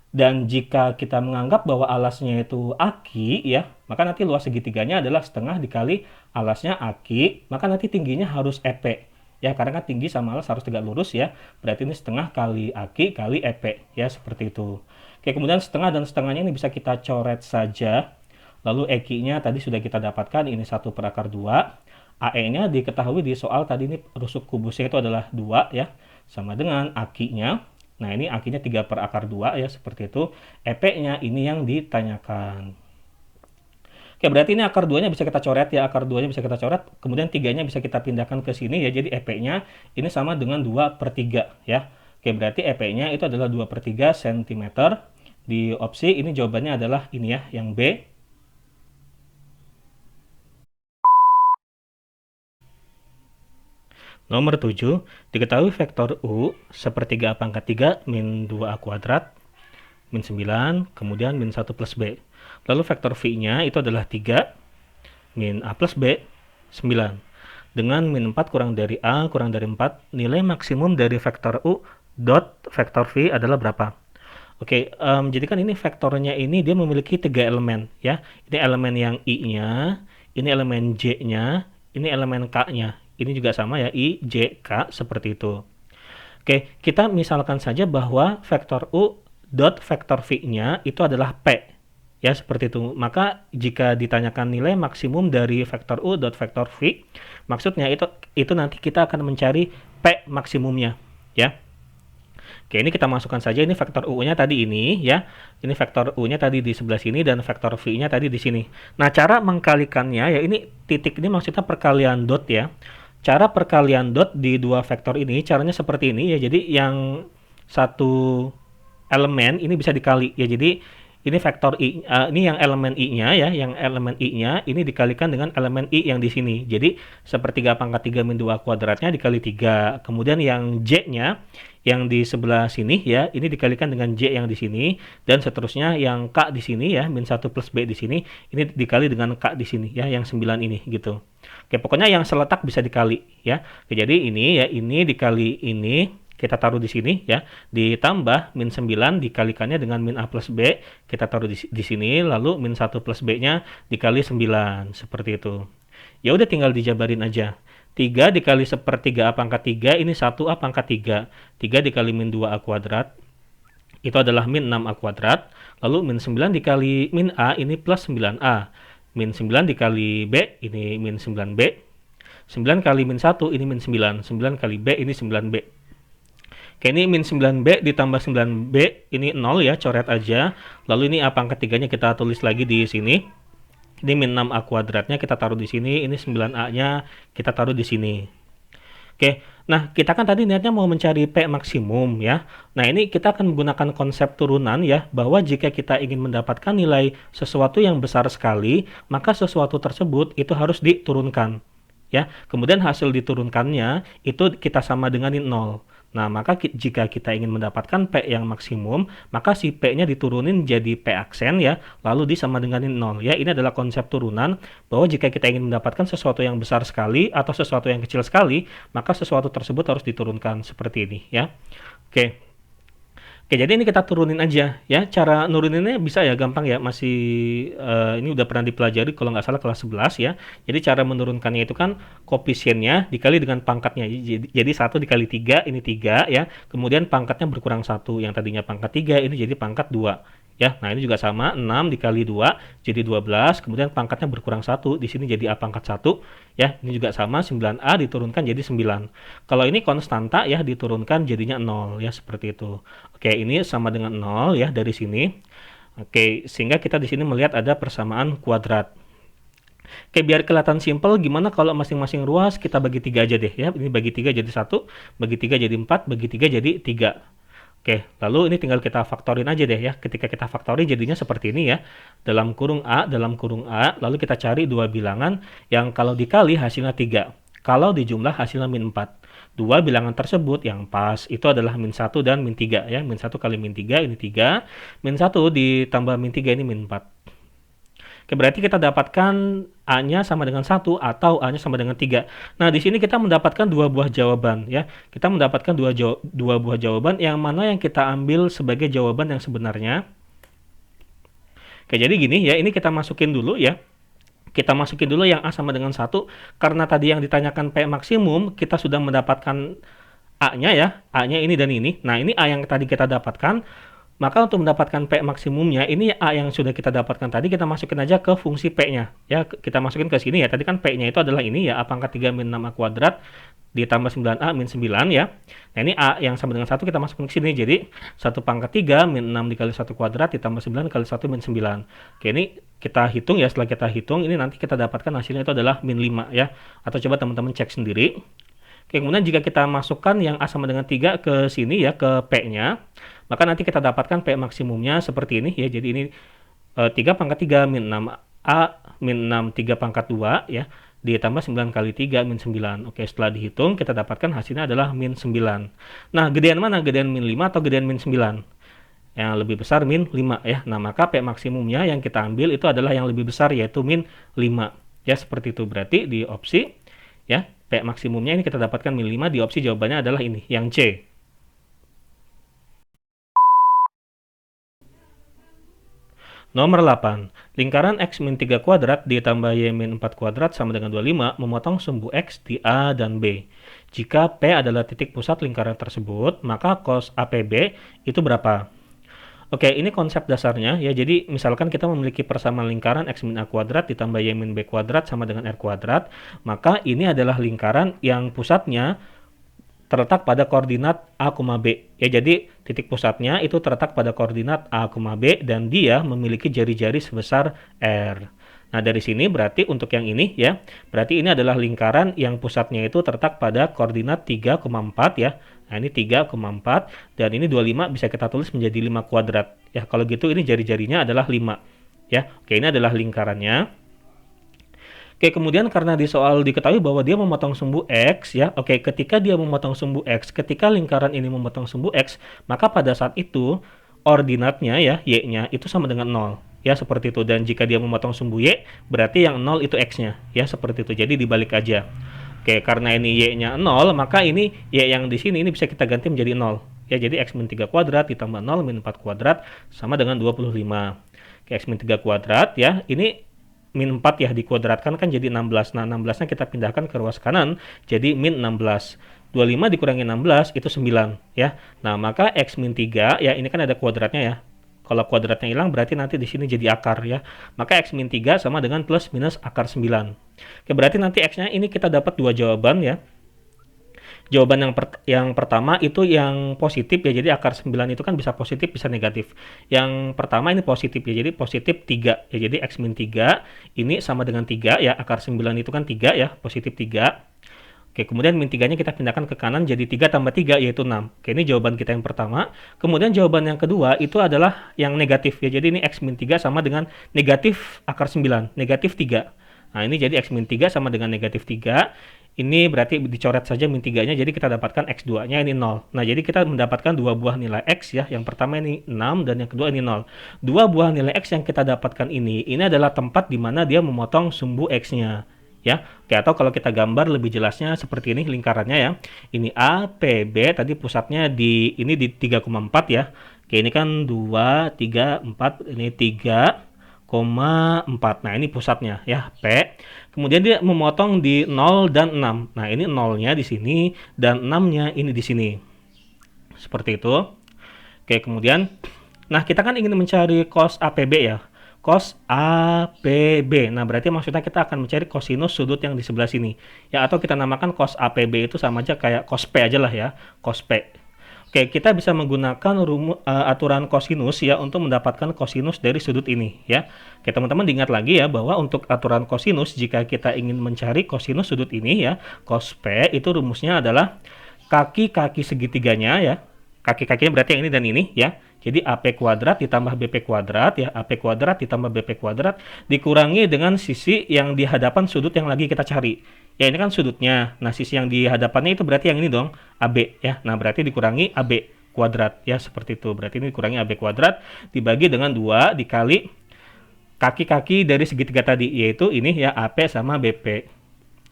Dan jika kita menganggap bahwa alasnya itu aki, ya, maka nanti luas segitiganya adalah setengah dikali alasnya aki, maka nanti tingginya harus EP. Ya, karena kan tinggi sama alas harus tegak lurus, ya. Berarti ini setengah kali aki kali EP, ya, seperti itu. Oke, kemudian setengah dan setengahnya ini bisa kita coret saja. Lalu EQ-nya tadi sudah kita dapatkan, ini 1/2. AE-nya diketahui di soal tadi, ini rusuk kubusnya itu adalah 2, ya. Sama dengan aki-nya. Nah, ini akinya 3/2, ya, seperti itu. EP-nya ini yang ditanyakan. Oke, berarti ini akar 2-nya bisa kita coret, ya. Akar 2-nya bisa kita coret. Kemudian 3-nya bisa kita pindahkan ke sini, ya. Jadi EP-nya ini sama dengan 2/3, ya. Oke, berarti EP-nya itu adalah 2/3 cm. Di opsi ini jawabannya adalah ini, ya, yang B. Nomor 7, diketahui vektor U sepertiga A pangkat 3 min 2A kuadrat, min 9, kemudian min 1 plus B. Lalu vektor V-nya itu adalah 3, min A plus B, 9. Dengan min 4 kurang dari A kurang dari 4, nilai maksimum dari vektor U dot vektor V adalah berapa? Oke, jadi kan ini vektornya ini dia memiliki 3 elemen, ya. Ini elemen yang I-nya, ini elemen J-nya, ini elemen K-nya. Ini juga sama, ya, I, J, K, seperti itu. Oke, kita misalkan saja bahwa vektor U dot vektor V-nya itu adalah P, ya, seperti itu. Maka jika ditanyakan nilai maksimum dari vektor U dot vektor V, maksudnya itu nanti kita akan mencari P maksimumnya, ya. Oke, ini kita masukkan saja, ini vektor U-nya tadi ini, ya. Ini vektor U-nya tadi di sebelah sini dan vektor V-nya tadi di sini. Nah, cara mengkalikannya, ya, ini titik ini maksudnya perkalian dot, ya. Cara perkalian dot di dua vektor ini, caranya seperti ini, ya. Jadi yang satu elemen ini bisa dikali, ya. Jadi ini vektor I, ini yang elemen I-nya, ya, yang elemen I-nya ini dikalikan dengan elemen I yang di sini. Jadi sepertiga pangkat 3 min 2 kuadratnya dikali 3. Kemudian yang J-nya yang di sebelah sini, ya, ini dikalikan dengan J yang di sini, dan seterusnya yang K di sini, ya, min 1 plus B di sini, ini dikali dengan K di sini, ya, yang 9 ini, gitu. Oke, pokoknya yang seletak bisa dikali, ya. Oke, jadi ini, ya, ini dikali ini, kita taruh di sini, ya, ditambah min 9 dikalikannya dengan min A plus B, kita taruh di sini, lalu min 1 plus B-nya dikali 9, seperti itu. Ya udah tinggal dijabarin aja. 3 dikali sepertiga A pangkat 3, ini 1A pangkat 3. 3 dikali min 2A kuadrat, itu adalah min 6A kuadrat. Lalu min 9 dikali min A, ini plus 9A. Min 9 dikali B, ini min 9B. 9 kali min 1, ini min 9. 9 kali B, ini 9B. Oke, ini min 9B ditambah 9B, ini 0, ya, coret aja. Lalu ini A pangkat 3-nya kita tulis lagi di sini. Ini min 6A kuadratnya kita taruh di sini, ini 9A-nya kita taruh di sini. Oke, nah kita kan tadi niatnya mau mencari P maksimum, ya. Nah, ini kita akan menggunakan konsep turunan, ya, bahwa jika kita ingin mendapatkan nilai sesuatu yang besar sekali, maka sesuatu tersebut itu harus diturunkan, ya. Kemudian hasil diturunkannya itu kita sama dengan 0. Nah, maka jika kita ingin mendapatkan P yang maksimum, maka si P-nya diturunin jadi P aksen, ya, lalu disama dengan 0. Ya, ini adalah konsep turunan, bahwa jika kita ingin mendapatkan sesuatu yang besar sekali atau sesuatu yang kecil sekali, maka sesuatu tersebut harus diturunkan seperti ini, ya. Oke. Oke, jadi ini kita turunin aja, ya. Cara nuruninnya bisa, ya, gampang, ya. Masih ini udah pernah dipelajari kalau nggak salah kelas 11, ya. Jadi cara menurunkannya itu kan koefisiennya dikali dengan pangkatnya. Jadi 1 dikali 3, ini 3, ya. Kemudian pangkatnya berkurang 1. Yang tadinya pangkat 3, ini jadi pangkat 2. Ya, nah ini juga sama, 6 dikali 2 jadi 12, kemudian pangkatnya berkurang 1, di sini jadi A pangkat 1, ya. Ini juga sama, 9A diturunkan jadi 9. Kalau ini konstanta, ya, diturunkan jadinya 0, ya, seperti itu. Oke, ini sama dengan 0, ya, dari sini. Oke, sehingga kita di sini melihat ada persamaan kuadrat. Oke, biar kelihatan simpel, gimana kalau masing-masing ruas kita bagi 3 aja deh, ya. Ini bagi 3 jadi 1, bagi 3 jadi 4, bagi 3 jadi 3. Oke, lalu ini tinggal kita faktorin aja deh, ya. Ketika kita faktorin jadinya seperti ini, ya. Dalam kurung A, lalu kita cari dua bilangan yang kalau dikali hasilnya 3. kalau di jumlah hasilnya min 4. Dua bilangan tersebut yang pas itu adalah min 1 dan min 3 ya. Min 1 kali min 3 ini 3. Min 1 ditambah min 3 ini min 4. Oke, berarti kita dapatkan A-nya sama dengan 1 atau A-nya sama dengan 3. Nah, di sini kita mendapatkan dua buah jawaban ya. Kita mendapatkan dua buah jawaban yang mana yang kita ambil sebagai jawaban yang sebenarnya. Oke, jadi gini ya, ini kita masukin dulu ya. Kita masukin dulu yang A sama dengan 1, karena tadi yang ditanyakan P maksimum, kita sudah mendapatkan A-nya ya, A-nya ini dan ini. Nah, ini A yang tadi kita dapatkan, maka untuk mendapatkan P maksimumnya, ini A yang sudah kita dapatkan tadi, kita masukin aja ke fungsi P-nya. Ya, kita masukin ke sini ya, tadi kan P-nya itu adalah ini ya, A pangkat 3 min 6A kuadrat, ditambah 9A min 9 ya. Nah, ini A yang sama dengan 1 kita masukin ke sini, jadi 1 pangkat 3 min 6 dikali 1 kuadrat, ditambah 9 kali 1 min 9. Oke, ini kita hitung ya, setelah kita hitung, ini nanti kita dapatkan hasilnya itu adalah min 5 ya. Atau coba teman-teman cek sendiri. Oke, kemudian jika kita masukkan yang A sama dengan 3 ke sini ya, ke P-nya, maka nanti kita dapatkan P maksimumnya seperti ini ya. Jadi ini 3 pangkat 3 min 6A min 6 3 pangkat 2 ya, ditambah 9 kali 3 min 9. Oke, setelah dihitung kita dapatkan hasilnya adalah min 9. Nah, gedean mana? Gedean min 5 atau gedean min 9? Yang lebih besar min 5 ya. Nah, maka P maksimumnya yang kita ambil itu adalah yang lebih besar, yaitu min 5. Ya, seperti itu. Berarti di opsi ya, P maksimumnya ini kita dapatkan min 5, di opsi jawabannya adalah ini, yang C. Nomor 8. Lingkaran X min 3 kuadrat ditambah Y min 4 kuadrat sama dengan 25 memotong sumbu X di A dan B. Jika P adalah titik pusat lingkaran tersebut, maka cos APB itu berapa? Oke, ini konsep dasarnya ya. Jadi misalkan kita memiliki persamaan lingkaran X min A kuadrat ditambah Y min B kuadrat sama dengan R kuadrat, maka ini adalah lingkaran yang pusatnya terletak pada koordinat A, B. Ya, jadi titik pusatnya itu terletak pada koordinat A, B dan dia memiliki jari-jari sebesar R. Nah, dari sini berarti untuk yang ini ya, berarti ini adalah lingkaran yang pusatnya itu terletak pada koordinat 3,4 ya. Nah, ini 3,4 dan ini 25 bisa kita tulis menjadi 5 kuadrat. Ya, kalau gitu ini jari-jarinya adalah 5. Ya, oke, ini adalah lingkarannya. Oke, kemudian karena di soal diketahui bahwa dia memotong sumbu X ya. Oke, ketika dia memotong sumbu X, ketika lingkaran ini memotong sumbu X, maka pada saat itu ordinatnya ya, Y-nya itu sama dengan 0. Ya, seperti itu. Dan jika dia memotong sumbu Y, berarti yang 0 itu X-nya. Ya, seperti itu. Jadi dibalik aja. Oke, karena ini Y-nya 0, maka ini Y yang di sini ini bisa kita ganti menjadi 0. Ya, jadi X min 3 kuadrat ditambah 0 min 4 kuadrat sama dengan 25. Oke, X min 3 kuadrat ya, ini min 4 ya, dikuadratkan kan jadi 16. Nah, 16-nya kita pindahkan ke ruas kanan, jadi min 16. 25 dikurangi 16 itu 9 ya. Nah, maka X min 3 ya, ini kan ada kuadratnya ya. Kalau kuadratnya hilang berarti nanti di sini jadi akar ya. Maka X min 3 sama dengan plus minus akar 9. Oke, berarti nanti X-nya ini kita dapat dua jawaban ya. Jawaban yang pertama itu yang positif ya, jadi akar 9 itu kan bisa positif bisa negatif. Yang pertama ini positif ya, jadi positif 3 ya, jadi X min 3 ini sama dengan 3 ya, akar 9 itu kan 3 ya, positif 3. Oke, kemudian min 3 nya kita pindahkan ke kanan jadi 3 tambah 3 yaitu 6. Oke, ini jawaban kita yang pertama. Kemudian jawaban yang kedua itu adalah yang negatif ya, jadi ini X min 3 sama dengan negatif akar 9, negatif 3. Nah, ini jadi X min 3 sama dengan negatif 3. Ini berarti dicoret saja min 3-nya, jadi kita dapatkan X2-nya ini 0. Nah, jadi kita mendapatkan dua buah nilai X ya. Yang pertama ini 6 dan yang kedua ini 0. Dua buah nilai X yang kita dapatkan ini adalah tempat di mana dia memotong sumbu X-nya. Ya, oke, atau kalau kita gambar lebih jelasnya seperti ini lingkarannya ya. Ini A, P, B, tadi pusatnya di 3,4 ya. Oke, ini kan 2, 3, 4, ini 3,4. Nah, ini pusatnya ya, P. Kemudian dia memotong di 0 dan 6. Nah, ini 0-nya di sini dan 6-nya ini di sini. Seperti itu. Oke, kemudian nah, kita kan ingin mencari cos APB ya. Cos APB. Nah, berarti maksudnya kita akan mencari kosinus sudut yang di sebelah sini. Ya, atau kita namakan cos APB itu sama aja kayak cos P aja lah ya, cos P. Oke, kita bisa menggunakan aturan kosinus ya untuk mendapatkan kosinus dari sudut ini ya. Oke, teman-teman diingat lagi ya bahwa untuk aturan kosinus jika kita ingin mencari kosinus sudut ini ya, cos P itu rumusnya adalah kaki-kaki segitiganya ya. Kaki-kakinya berarti yang ini dan ini ya. Jadi AP kuadrat ditambah BP kuadrat ya, AP kuadrat ditambah BP kuadrat dikurangi dengan sisi yang di hadapan sudut yang lagi kita cari. Ya ini kan sudutnya. Nah sisi yang di hadapannya itu berarti yang ini dong, AB ya. Nah berarti dikurangi AB kuadrat ya, seperti itu. Berarti ini dikurangi AB kuadrat dibagi dengan 2 dikali kaki-kaki dari segitiga tadi, yaitu ini ya AP sama BP.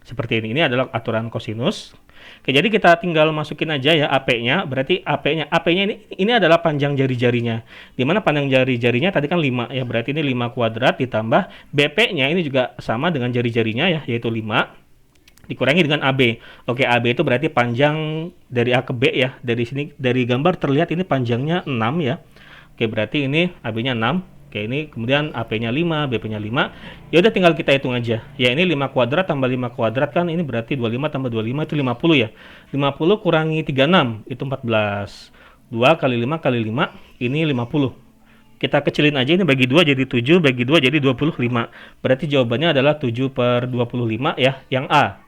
Seperti ini. Ini adalah aturan kosinus. Oke, jadi kita tinggal masukin aja ya AP-nya. Berarti AP-nya ini adalah panjang jari-jarinya. Dimana panjang jari-jarinya tadi kan 5 ya. Berarti ini 5 kuadrat ditambah BP-nya ini juga sama dengan jari-jarinya ya, yaitu 5 dikurangi dengan AB. Oke, AB itu berarti panjang dari A ke B ya. Dari sini dari gambar terlihat ini panjangnya 6 ya. Oke, berarti ini AB-nya 6. Oke, ini kemudian AP-nya 5, BP-nya 5. Ya udah tinggal kita hitung aja. Ya ini 5 kuadrat tambah 5 kuadrat kan ini berarti 25 tambah 25 itu 50 ya. 50 kurangi 36 itu 14. 2 kali 5 kali 5 ini 50. Kita kecilin aja, ini bagi 2 jadi 7, bagi 2 jadi 25. Berarti jawabannya adalah 7/25 ya, yang A.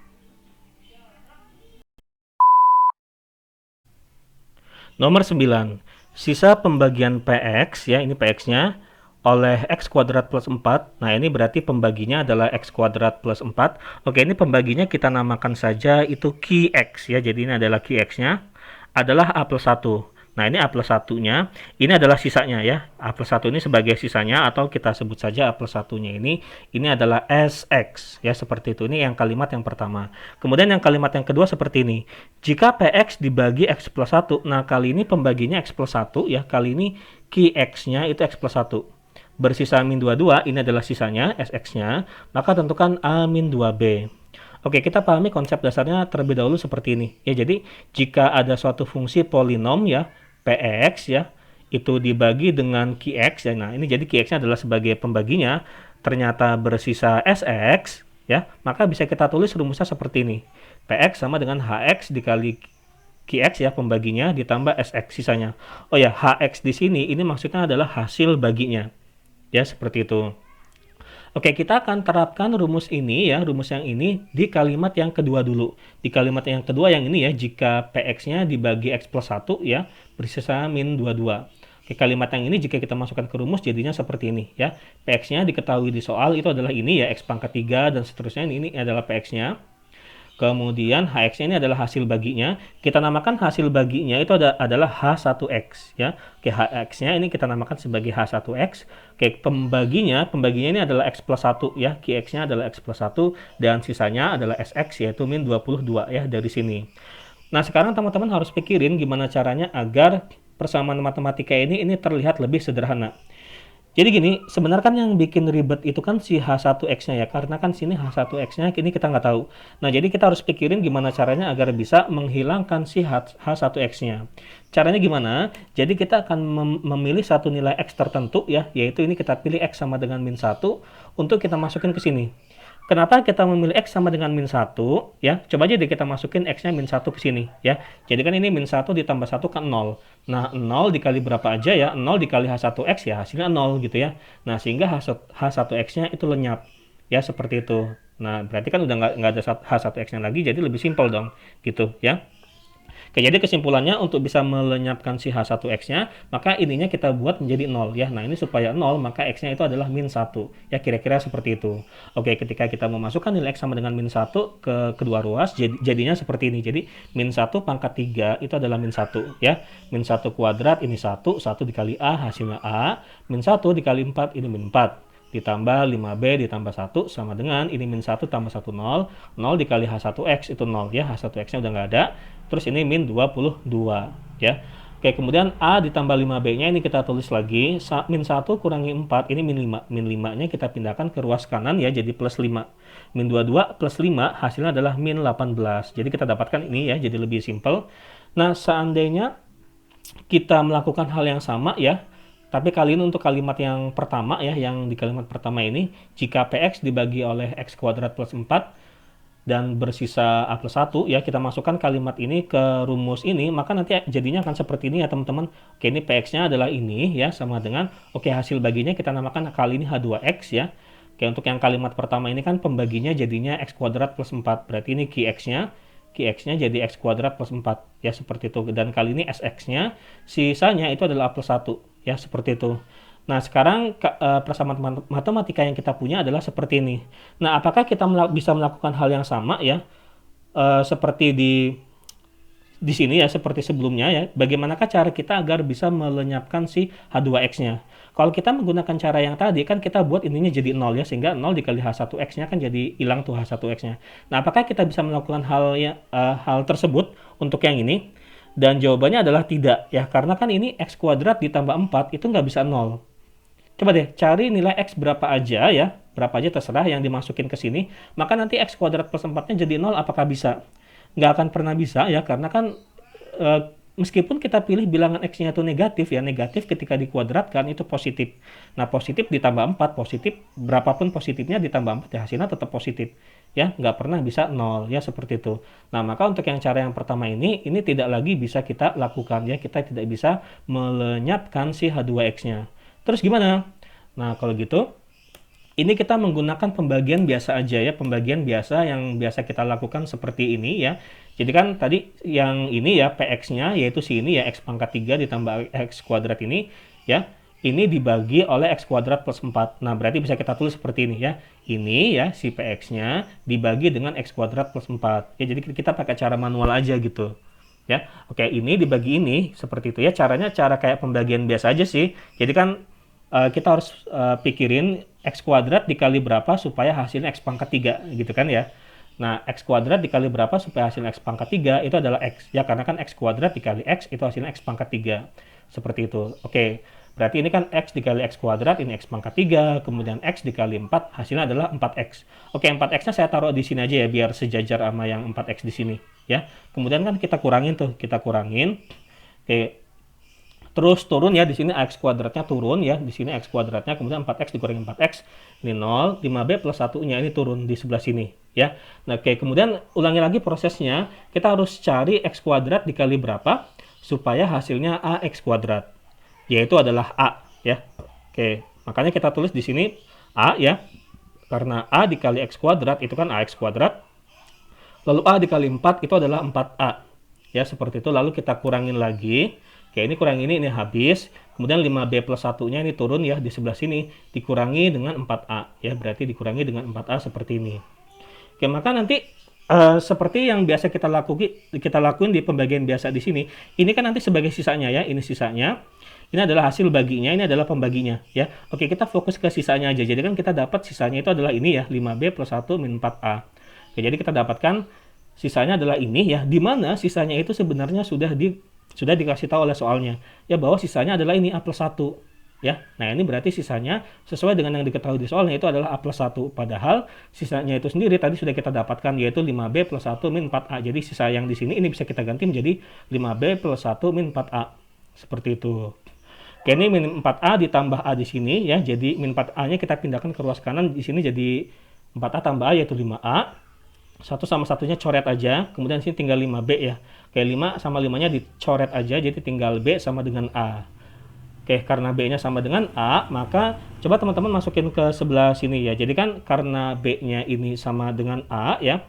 Nomor 9. Sisa pembagian PX ya, ini PX-nya oleh X kuadrat plus 4. Nah, ini berarti pembaginya adalah X kuadrat plus 4. Oke, ini pembaginya kita namakan saja itu QX ya. Jadi ini adalah QX-nya adalah A plus 1. Nah, ini A plus 1-nya, ini adalah sisanya ya. A plus 1 ini sebagai sisanya, atau kita sebut saja A plus 1-nya ini adalah SX ya, seperti itu. Ini yang kalimat yang pertama. Kemudian yang kalimat yang kedua seperti ini. Jika PX dibagi X plus 1, nah kali ini pembaginya X plus 1 ya, kali ini QX-nya itu X plus 1. Bersisa min 22, ini adalah sisanya, SX-nya, maka tentukan A min 2B. Oke, kita pahami konsep dasarnya terlebih dahulu seperti ini. Ya, jadi jika ada suatu fungsi polinom ya, PX ya, itu dibagi dengan QX ya. Nah, ini jadi QX-nya adalah sebagai pembaginya, ternyata bersisa SX ya, maka bisa kita tulis rumusnya seperti ini. PX sama dengan HX dikali QX ya, pembaginya, ditambah SX sisanya. Oh ya, HX di sini ini maksudnya adalah hasil baginya. Ya, seperti itu. Oke, kita akan terapkan rumus ini ya, rumus yang ini di kalimat yang kedua dulu. Di kalimat yang kedua yang ini ya, jika PX-nya dibagi X plus 1 ya, bersisa min 22. Oke, kalimat yang ini jika kita masukkan ke rumus jadinya seperti ini ya. PX-nya diketahui di soal itu adalah ini ya, X pangkat 3 dan seterusnya, ini adalah PX-nya. Kemudian HX-nya ini adalah hasil baginya. Kita namakan hasil baginya itu adalah H1X ya. Oke, HX-nya ini kita namakan sebagai H1X. Oke, pembaginya ini adalah X plus 1 ya. QX-nya adalah X plus 1 dan sisanya adalah SX yaitu min 22 ya dari sini. Nah, sekarang teman-teman harus pikirin gimana caranya agar persamaan matematika ini terlihat lebih sederhana. Jadi gini, sebenarnya kan yang bikin ribet itu kan si H1X-nya ya, karena kan sini H1X-nya ini kita nggak tahu. Nah, jadi kita harus pikirin gimana caranya agar bisa menghilangkan si H1X-nya. Caranya gimana? Jadi kita akan memilih satu nilai X tertentu ya, yaitu ini kita pilih X sama dengan min 1 untuk kita masukin ke sini. Kenapa kita memilih X sama dengan min 1 ya? Coba aja deh kita masukin X-nya min 1 ke sini ya. Jadi kan ini min 1 ditambah 1 kan 0. Nah, 0 dikali berapa aja ya? 0 dikali H1X ya, hasilnya 0 gitu ya. Nah, sehingga H1X-nya itu lenyap. Ya, seperti itu. Nah, berarti kan udah nggak ada H1X-nya lagi, jadi lebih simpel dong. Gitu ya. Oke, jadi kesimpulannya untuk bisa melenyapkan si H1X-nya, maka ininya kita buat menjadi 0 ya. Nah, ini supaya 0, maka X-nya itu adalah min 1. Ya, kira-kira seperti itu. Oke, ketika kita memasukkan nilai X sama dengan min 1 ke kedua ruas, jadinya seperti ini. Jadi, min 1 pangkat 3 itu adalah min 1 ya. Min 1 kuadrat ini 1, 1 dikali A hasilnya A. Min 1 dikali 4 ini min 4. Ditambah 5B ditambah 1 sama dengan ini min 1 tambah 1 0. 0 dikali H1X itu 0 ya. H1X-nya udah nggak ada. Terus ini min 22 ya. Oke, kemudian A ditambah 5B-nya ini kita tulis lagi. Min 1 kurangi 4 ini min 5. Min 5-nya kita pindahkan ke ruas kanan ya, jadi plus 5. Min 22 plus 5 hasilnya adalah min 18. Jadi kita dapatkan ini ya, jadi lebih simpel. Nah, seandainya kita melakukan hal yang sama ya, tapi kali ini untuk kalimat yang pertama ya, yang di kalimat pertama ini, jika PX dibagi oleh X kuadrat plus 4 dan bersisa A plus 1 ya, kita masukkan kalimat ini ke rumus ini, maka nanti jadinya akan seperti ini ya teman-teman. Oke, ini PX-nya adalah ini ya, sama dengan, oke, hasil baginya kita namakan kali ini H2X ya. Oke, untuk yang kalimat pertama ini kan pembaginya jadinya X kuadrat plus 4, berarti ini QX-nya jadi X kuadrat plus 4 ya, seperti itu. Dan kali ini SX-nya sisanya itu adalah A plus 1 ya, seperti itu. Nah, sekarang persamaan matematika yang kita punya adalah seperti ini. Nah, apakah kita bisa melakukan hal yang sama ya, seperti di sini ya, seperti sebelumnya ya? Bagaimanakah cara kita agar bisa melenyapkan si H2X-nya? Kalau kita menggunakan cara yang tadi, kan kita buat ininya jadi 0 ya, sehingga 0 dikali H1X-nya kan jadi hilang tuh H1X-nya. Nah, apakah kita bisa melakukan hal tersebut untuk yang ini? Dan jawabannya adalah tidak ya, karena kan ini X kuadrat ditambah 4 itu nggak bisa 0. Coba deh cari nilai X berapa aja ya, berapa aja terserah yang dimasukin ke sini, maka nanti X kuadrat plus 4-nya jadi 0, apakah bisa? Nggak akan pernah bisa ya, karena kan eh, meskipun kita pilih bilangan X-nya itu negatif ya, negatif ketika dikuadratkan itu positif. Nah, positif ditambah 4, positif, berapapun positifnya ditambah 4 ya hasilnya tetap positif. Ya, nggak pernah bisa 0 ya, seperti itu. Nah, maka untuk yang cara yang pertama ini tidak lagi bisa kita lakukan ya, kita tidak bisa melenyapkan si H2X-nya. Terus gimana? Nah, kalau gitu ini kita menggunakan pembagian biasa aja ya, pembagian biasa yang biasa kita lakukan seperti ini ya. Jadi kan tadi yang ini ya, PX-nya yaitu si ini ya, X pangkat 3 ditambah X kuadrat ini ya, ini dibagi oleh X kuadrat plus 4. Nah, berarti bisa kita tulis seperti ini ya. Ini ya, si PX-nya dibagi dengan X kuadrat plus 4. Ya, jadi kita pakai cara manual aja gitu. Ya, oke, ini dibagi ini seperti itu ya. Caranya cara kayak pembagian biasa aja sih. Jadi kan kita harus pikirin X kuadrat dikali berapa supaya hasilnya X pangkat 3 gitu kan ya. Nah, X kuadrat dikali berapa supaya hasilnya X pangkat 3 itu adalah X ya, karena kan X kuadrat dikali X itu hasilnya X pangkat 3 seperti itu. Oke, berarti ini kan X dikali X kuadrat, ini X pangkat 3, kemudian X dikali 4 hasilnya adalah 4X. Oke, 4X nya saya taruh di sini aja ya biar sejajar sama yang 4X di sini ya. Kemudian kan kita kurangin tuh, kita kurangin. Oke, terus turun ya, di sini X kuadratnya turun ya, di sini X kuadratnya, kemudian 4X dikurangi 4X, ini 0, 5B plus 1-nya ini turun di sebelah sini ya. Nah, oke, kemudian ulangi lagi prosesnya, kita harus cari X kuadrat dikali berapa supaya hasilnya AX kuadrat, yaitu adalah A ya. Oke, makanya kita tulis di sini A ya, karena A dikali X kuadrat itu kan AX kuadrat, lalu A dikali 4 itu adalah 4A ya, seperti itu. Lalu kita kurangin lagi. Oke, ini kurang ini habis. Kemudian 5B plus 1-nya ini turun ya di sebelah sini. Dikurangi dengan 4A. Ya, berarti dikurangi dengan 4A seperti ini. Oke, maka nanti seperti yang biasa kita lakuin di pembagian biasa di sini. Ini kan nanti sebagai sisanya ya. Ini sisanya. Ini adalah hasil baginya, ini adalah pembaginya ya. Oke, kita fokus ke sisanya aja. Jadi kan kita dapat sisanya itu adalah ini ya, 5B plus 1 min 4A. Oke, jadi kita dapatkan sisanya adalah ini ya, di mana sisanya itu sebenarnya sudah dikasih tahu oleh soalnya ya, bahwa sisanya adalah ini A plus 1 ya. Nah, ini berarti sisanya sesuai dengan yang diketahui di soalnya itu adalah A plus 1, padahal sisanya itu sendiri tadi sudah kita dapatkan yaitu 5B plus 1 min 4A. Jadi sisa yang di sini ini bisa kita ganti menjadi 5B plus 1 min 4A seperti itu. Oke, ini min 4A ditambah A di sini ya, jadi min 4A-nya kita pindahkan ke ruas kanan, di sini jadi 4A tambah A yaitu 5A. Satu sama satunya coret aja, kemudian sini tinggal 5B ya. Oke, 5 sama 5-nya dicoret aja, jadi tinggal B sama dengan A. Oke, karena B-nya sama dengan A, maka coba teman-teman masukin ke sebelah sini ya. Jadi kan karena B-nya ini sama dengan A ya,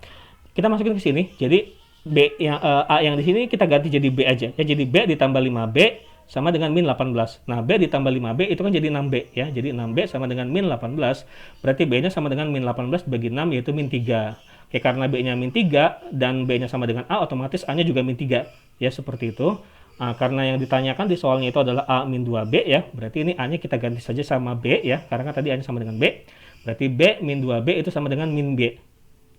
kita masukin ke sini. Jadi B yang A yang di sini kita ganti jadi B aja. Ya, jadi B ditambah 5B sama dengan min 18. Nah, B ditambah 5B itu kan jadi 6B ya. Jadi 6B sama dengan min 18, berarti B-nya sama dengan min 18 bagi 6 yaitu min 3. Oke, karena B-nya min 3 dan B-nya sama dengan A, otomatis A-nya juga min 3. Ya, seperti itu. Nah, karena yang ditanyakan di soalnya itu adalah A min 2B ya, berarti ini A-nya kita ganti saja sama B ya, karena kan tadi A-nya sama dengan B. Berarti B min 2B itu sama dengan min B.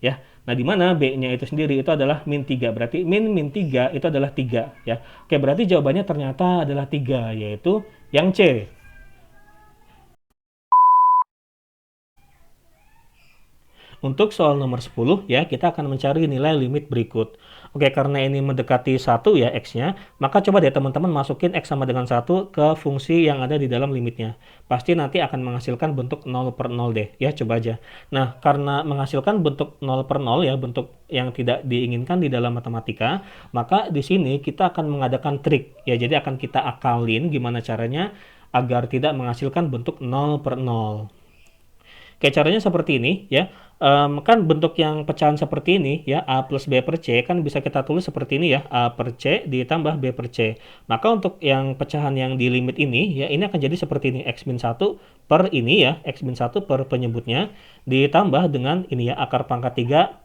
Ya. Nah, di mana B-nya itu sendiri itu adalah min 3. Berarti min 3 itu adalah 3 ya. Oke, berarti jawabannya ternyata adalah 3, yaitu yang C. Untuk soal nomor 10 ya, kita akan mencari nilai limit berikut. Oke, karena ini mendekati 1 ya X-nya, maka coba deh teman-teman masukin X sama dengan 1 ke fungsi yang ada di dalam limitnya. Pasti nanti akan menghasilkan bentuk 0 per 0 deh, ya coba aja. Nah, karena menghasilkan bentuk 0 per 0 ya, bentuk yang tidak diinginkan di dalam matematika, maka di sini kita akan mengadakan trik ya, jadi akan kita akalin gimana caranya agar tidak menghasilkan bentuk 0 per 0. Oke, caranya seperti ini ya. Kan bentuk yang pecahan seperti ini ya, A plus B per C kan bisa kita tulis seperti ini ya, A per C ditambah B per C. Maka untuk yang pecahan yang di limit ini ya, ini akan jadi seperti ini, X min 1 per ini ya, X min 1 per penyebutnya ditambah dengan ini ya, akar pangkat 3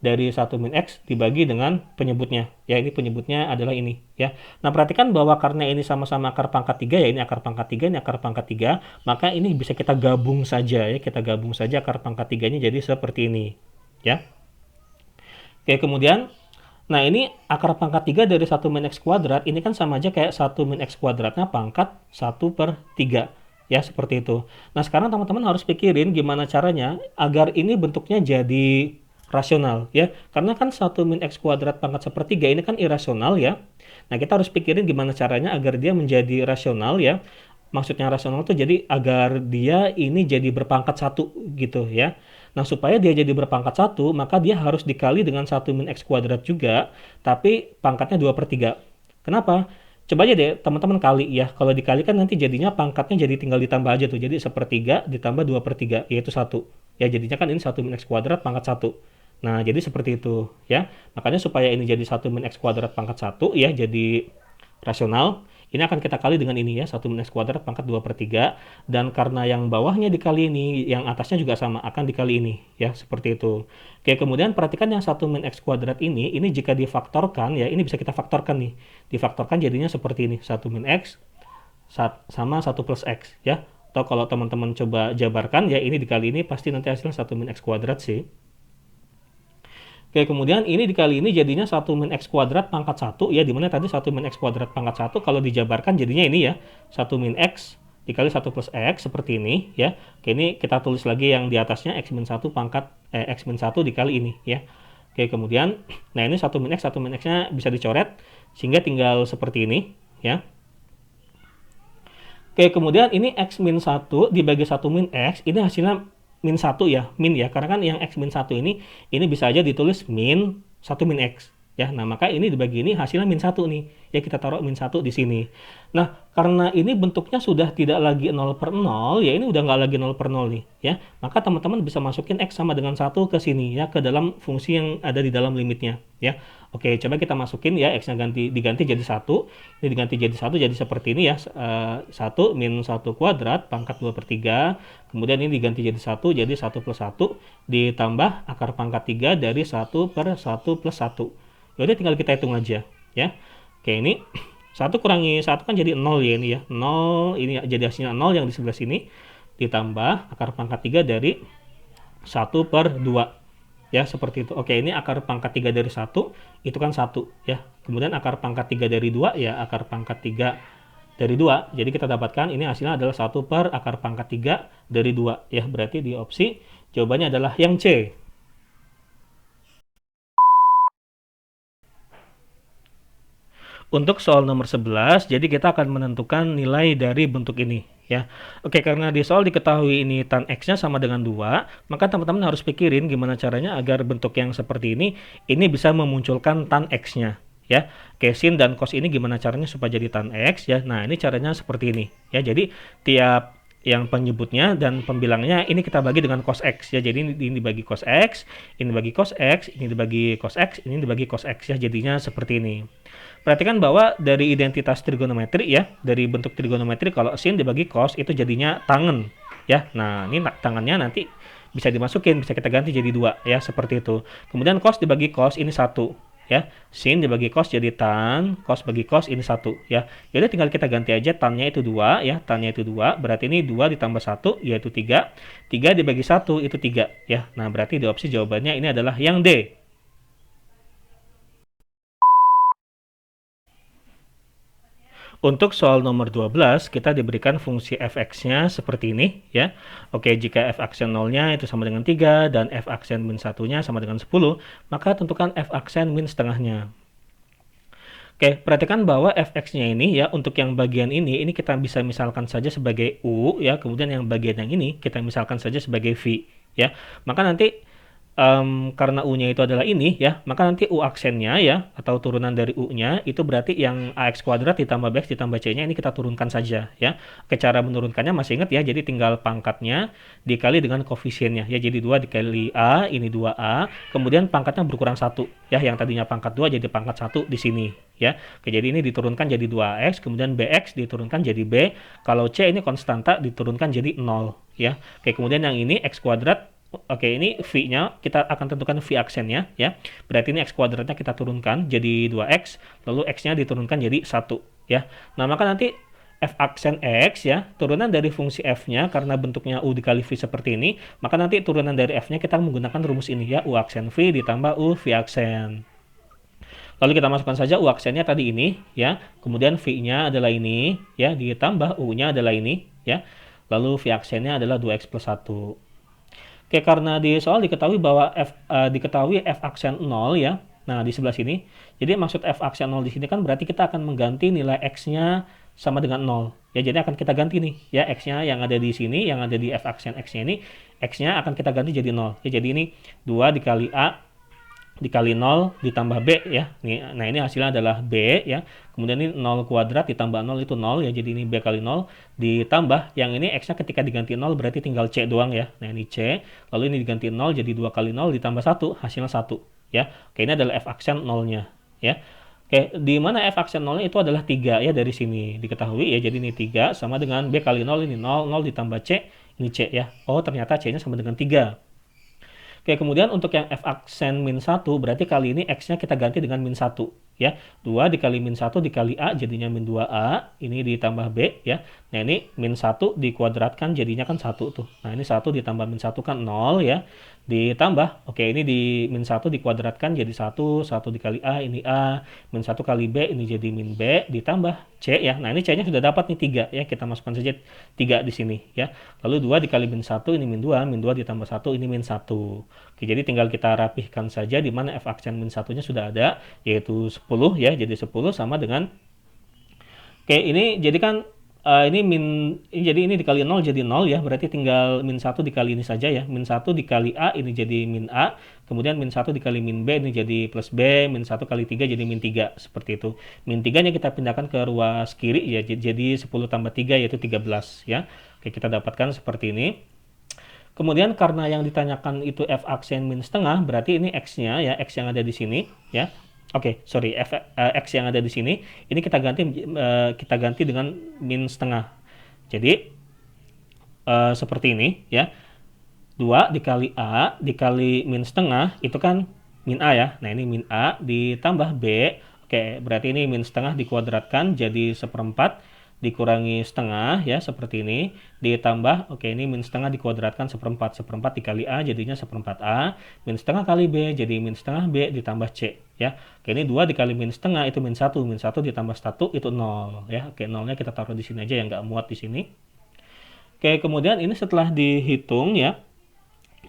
dari 1 min X dibagi dengan penyebutnya. Ya, ini penyebutnya adalah ini ya. Nah, perhatikan bahwa karena ini sama-sama akar pangkat 3 ya, ini akar pangkat 3, ini akar pangkat 3, maka ini bisa kita gabung saja ya. Kita gabung saja akar pangkat 3-nya jadi seperti ini ya. Oke, kemudian nah ini akar pangkat 3 dari 1 min X kuadrat, ini kan sama aja kayak 1 min X kuadratnya pangkat 1 per 3 ya, seperti itu. Nah, sekarang teman-teman harus pikirin gimana caranya agar ini bentuknya jadi rasional ya, karena kan 1 min X kuadrat pangkat sepertiga ini kan irasional ya. Nah, kita harus pikirin gimana caranya agar dia menjadi rasional ya. Maksudnya rasional tuh jadi agar dia ini jadi berpangkat 1 gitu ya. Nah, supaya dia jadi berpangkat 1, maka dia harus dikali dengan 1 min X kuadrat juga, tapi pangkatnya 2 per 3. Kenapa? Coba aja deh teman-teman kali ya. Kalau dikali kan nanti jadinya pangkatnya jadi tinggal ditambah aja tuh. Jadi sepertiga ditambah 2 per 3, yaitu 1. Ya, jadinya kan ini 1 min X kuadrat pangkat 1. Nah, jadi seperti itu ya. Makanya supaya ini jadi 1 min X kuadrat pangkat 1 ya, jadi rasional, ini akan kita kali dengan ini ya, 1 min X kuadrat pangkat 2 per 3. Dan karena yang bawahnya dikali ini, yang atasnya juga sama, akan dikali ini ya, seperti itu. Oke, kemudian perhatikan yang 1 min X kuadrat ini jika difaktorkan ya, ini bisa kita faktorkan nih. Difaktorkan jadinya seperti ini, 1 min X sama 1 plus X ya. Atau kalau teman-teman coba jabarkan ya, ini dikali ini pasti nanti hasilnya 1 min X kuadrat sih. Oke, kemudian ini dikali ini jadinya 1 min X kuadrat pangkat 1 ya, dimana tadi 1 min X kuadrat pangkat 1 kalau dijabarkan jadinya ini ya, 1 min X dikali 1 plus X seperti ini ya. Oke, ini kita tulis lagi yang di atasnya X min 1 pangkat X min 1 dikali ini ya. Oke, kemudian nah ini 1 min X-nya bisa dicoret sehingga tinggal seperti ini ya. Oke, kemudian ini X min 1 dibagi 1 min X, ini hasilnya min 1 ya, min ya, karena kan yang X min 1 ini bisa aja ditulis min 1 min X ya. Nah, maka ini dibagi ini hasilnya min 1 nih ya, kita taruh min 1 di sini. Nah, karena ini bentuknya sudah tidak lagi 0 per 0 ya, ini udah nggak lagi 0 per 0 nih ya, maka teman-teman bisa masukin X sama dengan 1 ke sini ya, ke dalam fungsi yang ada di dalam limitnya ya. Oke, coba kita masukin ya, X-nya diganti jadi 1, ini diganti jadi 1, jadi seperti ini ya, 1 min 1 kuadrat pangkat 2 per 3, kemudian ini diganti jadi 1, jadi 1 plus 1 ditambah akar pangkat 3 dari 1 per 1 plus 1. Jadi tinggal kita hitung aja ya. Oke, ini 1 kurangi 1 kan jadi 0 ya, ini ya, 0, ini jadi hasilnya 0 yang di sebelah sini, ditambah akar pangkat 3 dari 1 per 2 ya, seperti itu. Oke, ini akar pangkat 3 dari 1 itu kan 1 ya, kemudian akar pangkat 3 dari 2 ya, akar pangkat 3 dari 2, jadi kita dapatkan ini hasilnya adalah 1 per akar pangkat 3 dari 2 ya, berarti di opsi jawabannya adalah yang C. Untuk soal nomor 11, jadi kita akan menentukan nilai dari bentuk ini ya. Oke, karena di soal diketahui ini tan X-nya sama dengan 2, maka teman-teman harus pikirin gimana caranya agar bentuk yang seperti ini bisa memunculkan tan X-nya ya. Oke, sin dan cos ini gimana caranya supaya jadi tan X ya. Nah, ini caranya seperti ini ya. Jadi tiap yang penyebutnya dan pembilangnya ini kita bagi dengan cos X ya. Jadi ini dibagi cos X, ini dibagi cos X, ini dibagi cos X, ini dibagi cos X ya. Jadinya seperti ini. Perhatikan bahwa dari identitas trigonometri ya, dari bentuk trigonometri kalau sin dibagi cos itu jadinya tangen ya. Nah, ini tangannya nanti bisa dimasukin, bisa kita ganti jadi 2 ya, seperti itu. Kemudian cos dibagi cos ini 1 ya. Sin dibagi cos jadi tan, cos bagi cos ini 1 ya. Jadi tinggal kita ganti aja, tannya itu 2 ya, tannya itu 2, berarti ini 2 ditambah 1 yaitu 3. 3 dibagi 1 itu 3 ya. Nah, berarti di opsi jawabannya ini adalah yang D. Untuk soal nomor 12, kita diberikan fungsi f(x)-nya seperti ini ya. Oke, jika f aksen 0-nya itu sama dengan 3 dan f aksen min 1-nya sama dengan 10, maka tentukan f aksen min setengahnya. Oke, perhatikan bahwa fx-nya ini ya, untuk yang bagian ini kita bisa misalkan saja sebagai U ya, kemudian yang bagian yang ini kita misalkan saja sebagai V ya. Maka nanti karena U-nya itu adalah ini ya, maka nanti U aksennya ya, atau turunan dari U-nya, itu berarti yang AX kuadrat ditambah BX ditambah C-nya ini kita turunkan saja ya. Ke cara menurunkannya masih ingat ya, jadi tinggal pangkatnya dikali dengan koefisiennya ya, jadi 2 dikali A, ini 2A, kemudian pangkatnya berkurang 1 ya, yang tadinya pangkat 2 jadi pangkat 1 di sini ya. Oke, jadi ini diturunkan jadi 2X, kemudian BX diturunkan jadi B, kalau C ini konstanta diturunkan jadi 0 ya. Oke, kemudian yang ini X kuadrat. Oke, ini V-nya kita akan tentukan V aksennya ya. Berarti ini X kuadratnya kita turunkan jadi 2X, lalu X-nya diturunkan jadi 1 ya. Nah, maka nanti F aksen X ya, turunan dari fungsi F-nya karena bentuknya U dikali V seperti ini, maka nanti turunan dari F-nya kita menggunakan rumus ini ya, U aksen V ditambah U V aksen. Lalu kita masukkan saja U aksennya tadi ini ya, kemudian V-nya adalah ini ya, ditambah U-nya adalah ini ya. Lalu V aksennya adalah 2X plus 1. Oke, karena di soal diketahui bahwa diketahui F aksen 0 ya. Nah, di sebelah sini. Jadi maksud F aksen 0 di sini kan berarti kita akan mengganti nilai X-nya sama dengan 0. Ya, jadi akan kita ganti nih. Ya, X-nya yang ada di sini, yang ada di F aksen X-nya ini, X-nya akan kita ganti jadi 0. Ya, jadi ini 2 dikali A dikali 0 ditambah B ya. Nah, ini hasilnya adalah B ya. Kemudian ini 0 kuadrat ditambah 0 itu 0 ya. Jadi ini B kali 0 ditambah yang ini X-nya ketika diganti 0 berarti tinggal C doang ya. Nah, ini C. Lalu ini diganti 0 jadi 2 kali 0 ditambah 1 hasilnya 1 ya. Oke, ini adalah F aksen 0-nya ya. Oke, di mana F aksen 0-nya itu adalah 3 ya, dari sini diketahui ya. Jadi ini 3 sama dengan B kali 0 ini 0, 0 ditambah C, ini C ya. Oh, ternyata C-nya sama dengan 3. Oke, kemudian untuk yang F aksen min 1, berarti kali ini X-nya kita ganti dengan min 1. Ya, 2 dikali min 1 dikali A jadinya min 2A, ini ditambah B ya. Nah, ini min 1 dikuadratkan jadinya kan 1 tuh. Nah, ini 1 ditambah min 1 kan 0 ya. Ditambah, oke ini di min 1 dikuadratkan jadi 1, 1 dikali A ini A, min 1 kali B ini jadi min B, ditambah C ya. Nah, ini C-nya sudah dapat nih 3 ya, kita masukkan saja 3 di sini ya. Lalu 2 dikali min 1 ini min 2 ditambah 1 ini min 1. Oke, jadi tinggal kita rapihkan saja di mana F aksen min 1-nya sudah ada, yaitu 10 ya, jadi 10 sama dengan, oke ini jadi kan jadi ini dikali 0 jadi 0 ya, berarti tinggal min 1 dikali ini saja ya, min 1 dikali A ini jadi min A, kemudian min 1 dikali min B ini jadi plus B, min 1 kali 3 jadi min 3, seperti itu. Min 3-nya kita pindahkan ke ruas kiri ya, jadi 10 tambah 3 yaitu 13 ya. Oke, kita dapatkan seperti ini. Kemudian karena yang ditanyakan itu F aksen min setengah, berarti ini X-nya ya, X yang ada di sini ya. Oke, sorry, X yang ada di sini, ini kita ganti dengan min setengah. Jadi, seperti ini ya, 2 dikali A dikali min setengah, itu kan min A ya. Nah, ini min A ditambah B, oke, berarti ini min setengah dikuadratkan jadi 1/4, dikurangi setengah ya, seperti ini, ditambah, oke ini min setengah dikuadratkan 1/4, 1/4 dikali A jadinya 1/4 A, min setengah kali B jadi min setengah B ditambah C ya. Oke, ini 2 dikali min setengah itu min 1, min 1 ditambah 1 itu 0 ya. Oke, 0-nya kita taruh di sini aja yang nggak muat di sini. Oke, kemudian ini setelah dihitung ya,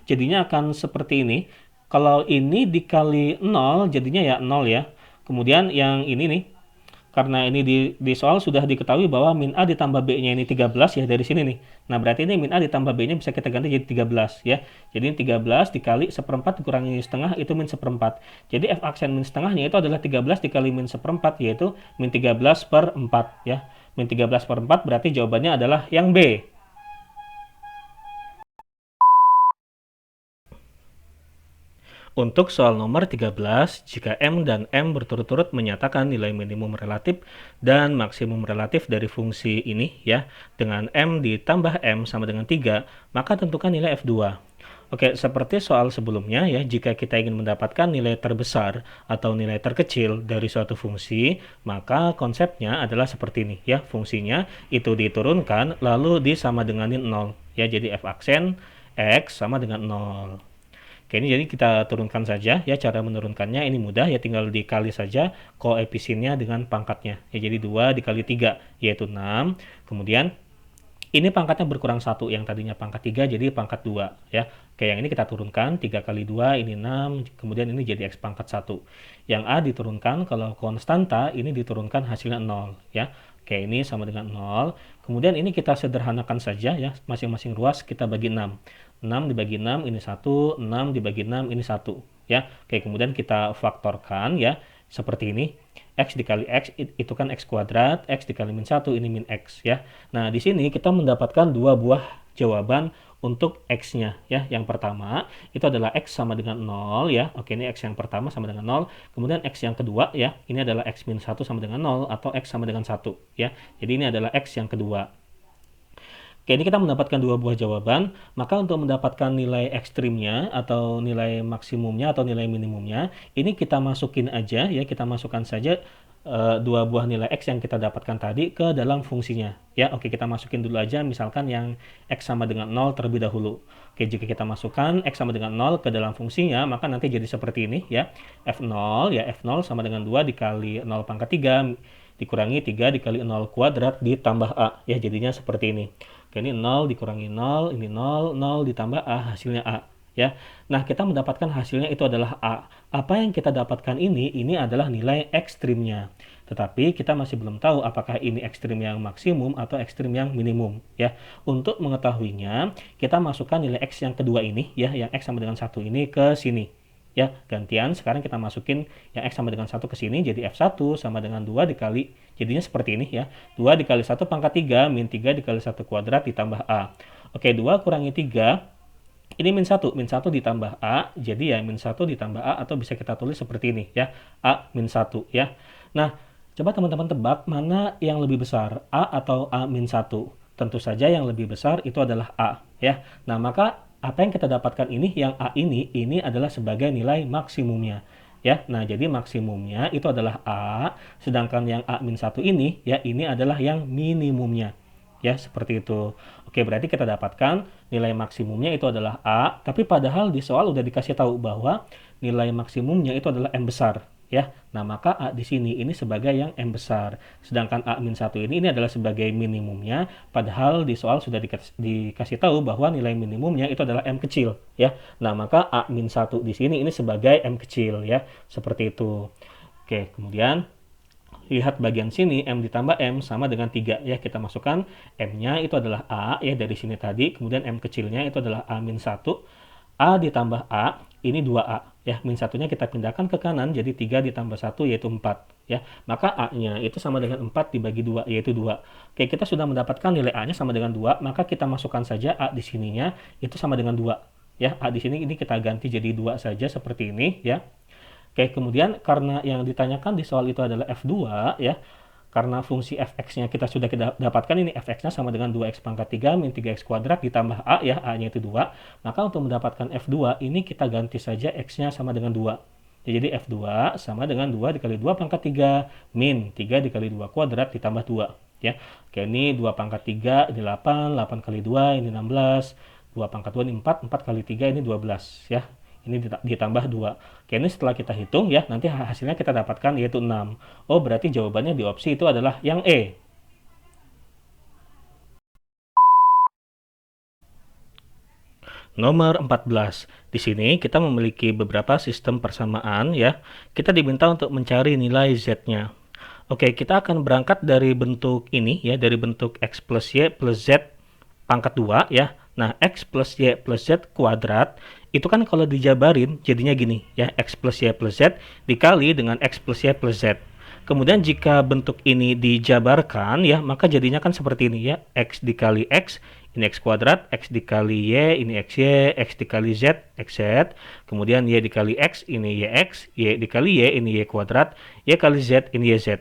jadinya akan seperti ini. Kalau ini dikali 0 jadinya ya 0 ya. Kemudian yang ini nih, karena ini di soal sudah diketahui bahwa min A ditambah B-nya ini 13 ya, dari sini nih. Nah, berarti ini min A ditambah B-nya bisa kita ganti jadi 13 ya. Jadi ini 13 dikali 1/4 dikurangi setengah itu min 1/4. Jadi F aksen min setengahnya itu adalah 13 dikali min 1/4 yaitu min 13/4 ya. Min 13/4 berarti jawabannya adalah yang B. Untuk soal nomor 13, jika M dan M berturut-turut menyatakan nilai minimum relatif dan maksimum relatif dari fungsi ini ya, dengan M ditambah M sama dengan 3, maka tentukan nilai F2. Oke, seperti soal sebelumnya ya, jika kita ingin mendapatkan nilai terbesar atau nilai terkecil dari suatu fungsi, maka konsepnya adalah seperti ini ya, fungsinya itu diturunkan lalu disama denganin 0 ya, jadi F aksen X sama dengan 0. Oke, ini jadi kita turunkan saja ya, cara menurunkannya ini mudah ya, tinggal dikali saja koefisiennya dengan pangkatnya ya, jadi 2 dikali 3 yaitu 6, kemudian ini pangkatnya berkurang 1, yang tadinya pangkat 3 jadi pangkat 2 ya. Oke, yang ini kita turunkan 3 kali 2 ini 6, kemudian ini jadi X pangkat 1. Yang A diturunkan, kalau konstanta ini diturunkan hasilnya 0 ya. Oke, ini sama dengan 0. Kemudian ini kita sederhanakan saja ya, masing-masing ruas kita bagi 6. 6 dibagi 6 ini 1, 6 dibagi 6 ini 1 ya. Oke, kemudian kita faktorkan ya seperti ini. X dikali X itu kan X kuadrat, X dikali min 1 ini min X ya. Nah, di sini kita mendapatkan dua buah jawaban untuk X-nya ya. Yang pertama itu adalah X sama dengan 0 ya. Oke, ini X yang pertama sama dengan 0. Kemudian X yang kedua ya, ini adalah X min 1 sama dengan 0 atau X sama dengan 1 ya. Jadi ini adalah X yang kedua. Oke, ini kita mendapatkan dua buah jawaban. Maka untuk mendapatkan nilai ekstrimnya atau nilai maksimumnya atau nilai minimumnya, ini kita masukin aja ya, kita masukkan saja dua buah nilai X yang kita dapatkan tadi ke dalam fungsinya. Ya, oke, kita masukin dulu aja misalkan yang X sama dengan 0 terlebih dahulu. Oke, jika kita masukkan X sama dengan 0 ke dalam fungsinya, maka nanti jadi seperti ini ya. F0 ya, F0 sama dengan 2 dikali 0 pangkat 3 dikurangi 3 dikali 0 kuadrat ditambah A. Ya, jadinya seperti ini. Oke, ini 0 dikurangi 0, ini 0, 0 ditambah A, hasilnya A. Ya, nah kita mendapatkan hasilnya itu adalah A. Apa yang kita dapatkan ini adalah nilai ekstrimnya. Tetapi kita masih belum tahu apakah ini ekstrim yang maksimum atau ekstrim yang minimum. Ya, untuk mengetahuinya kita masukkan nilai X yang kedua ini, ya, yang X sama dengan 1 ini ke sini. Ya, gantian sekarang kita masukin yang X sama dengan 1 ke sini, jadi F1 sama dengan 2 dikali, jadinya seperti ini ya, 2 dikali 1 pangkat 3, min 3 dikali 1 kuadrat ditambah A. Oke, 2 kurangi 3, ini min 1 ditambah A, jadi ya min 1 ditambah A, atau bisa kita tulis seperti ini ya, A min 1 ya. Nah, coba teman-teman tebak mana yang lebih besar, A atau A min 1? Tentu saja yang lebih besar itu adalah A ya. Nah, maka apa yang kita dapatkan ini, yang A ini adalah sebagai nilai maksimumnya ya. Nah, jadi maksimumnya itu adalah A, sedangkan yang A min 1 ini ya, ini adalah yang minimumnya ya, seperti itu. Oke, berarti kita dapatkan nilai maksimumnya itu adalah A, tapi padahal di soal udah dikasih tahu bahwa nilai maksimumnya itu adalah M besar ya. Nah, maka A di sini ini sebagai yang M besar. Sedangkan A min 1 ini adalah sebagai minimumnya, padahal di soal sudah dikasih tahu bahwa nilai minimumnya itu adalah M kecil ya. Nah, maka A min 1 di sini ini sebagai M kecil ya. Seperti itu. Oke, kemudian lihat bagian sini, M ditambah M sama dengan 3 ya. Kita masukkan M-nya itu adalah A ya dari sini tadi, kemudian M kecilnya itu adalah A min 1. A ditambah A, ini 2A ya. Min 1-nya kita pindahkan ke kanan, jadi 3 ditambah 1 yaitu 4 ya. Maka A-nya itu sama dengan 4 dibagi 2 yaitu 2. Oke, kita sudah mendapatkan nilai A-nya sama dengan 2, maka kita masukkan saja A di sininya itu sama dengan 2 ya. A di sini ini kita ganti jadi 2 saja seperti ini ya. Oke, kemudian karena yang ditanyakan di soal itu adalah F2 ya, karena fungsi fx-nya kita sudah dapatkan, ini fx-nya sama dengan 2x pangkat 3 min 3x kuadrat ditambah a ya, a-nya itu 2. Maka untuk mendapatkan F2 ini kita ganti saja x-nya sama dengan 2. Ya, jadi F2 sama dengan 2 dikali 2 pangkat 3 min 3 dikali 2 kuadrat ditambah 2 ya. Oke, ini 2 pangkat 3 ini 8, 8 kali 2 ini 16, 2 pangkat 2 ini 4, 4 kali 3 ini 12 ya. Ini ditambah 2. Oke, ini setelah kita hitung ya, nanti hasilnya kita dapatkan yaitu 6. Oh, berarti jawabannya di opsi itu adalah yang E. Nomor 14. Di sini kita memiliki beberapa sistem persamaan ya. Kita diminta untuk mencari nilai Z-nya. Oke, kita akan berangkat dari bentuk ini ya, dari bentuk X plus Y plus Z pangkat 2 ya. Nah, X plus Y plus Z kuadrat itu kan kalau dijabarin jadinya gini ya, X plus Y plus Z dikali dengan X plus Y plus Z. Kemudian jika bentuk ini dijabarkan ya, maka jadinya kan seperti ini ya, X dikali X, ini X kuadrat, X dikali Y, ini XY, X dikali Z, XZ, kemudian Y dikali X, ini YX, Y dikali Y, ini Y kuadrat, Y kali Z, ini YZ.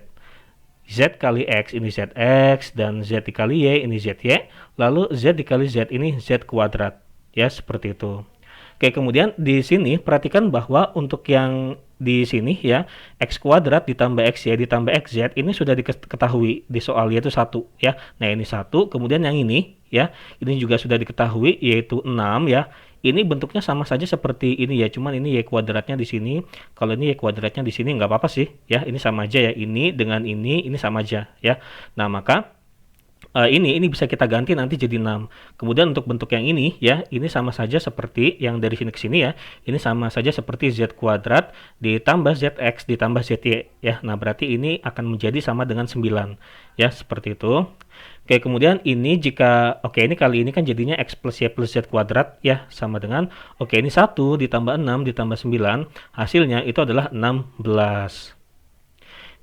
Z kali X ini ZX, dan Z dikali Y ini ZY, lalu Z dikali Z ini Z kuadrat ya, seperti itu. Oke, kemudian di sini perhatikan bahwa untuk yang di sini ya, X kuadrat ditambah XY ditambah XZ ini sudah diketahui di soal yaitu 1 ya. Nah, ini 1, kemudian yang ini ya, ini juga sudah diketahui yaitu 6 ya. Ini bentuknya sama saja seperti ini ya, cuman ini Y kuadratnya di sini. Kalau ini Y kuadratnya di sini nggak apa-apa sih ya, ini sama aja ya, ini dengan ini sama aja ya. Nah, maka ini bisa kita ganti nanti jadi 6. Kemudian untuk bentuk yang ini ya, ini sama saja seperti yang dari sini ke sini ya. Ini sama saja seperti Z kuadrat ditambah ZX ditambah ZY ya. Nah, berarti ini akan menjadi sama dengan 9 ya, seperti itu. Oke, Oke, kemudian ini jika, oke ini kali ini kan jadinya X plus Y plus Z kuadrat ya, sama dengan, oke ini 1 ditambah 6 ditambah 9, hasilnya itu adalah 16.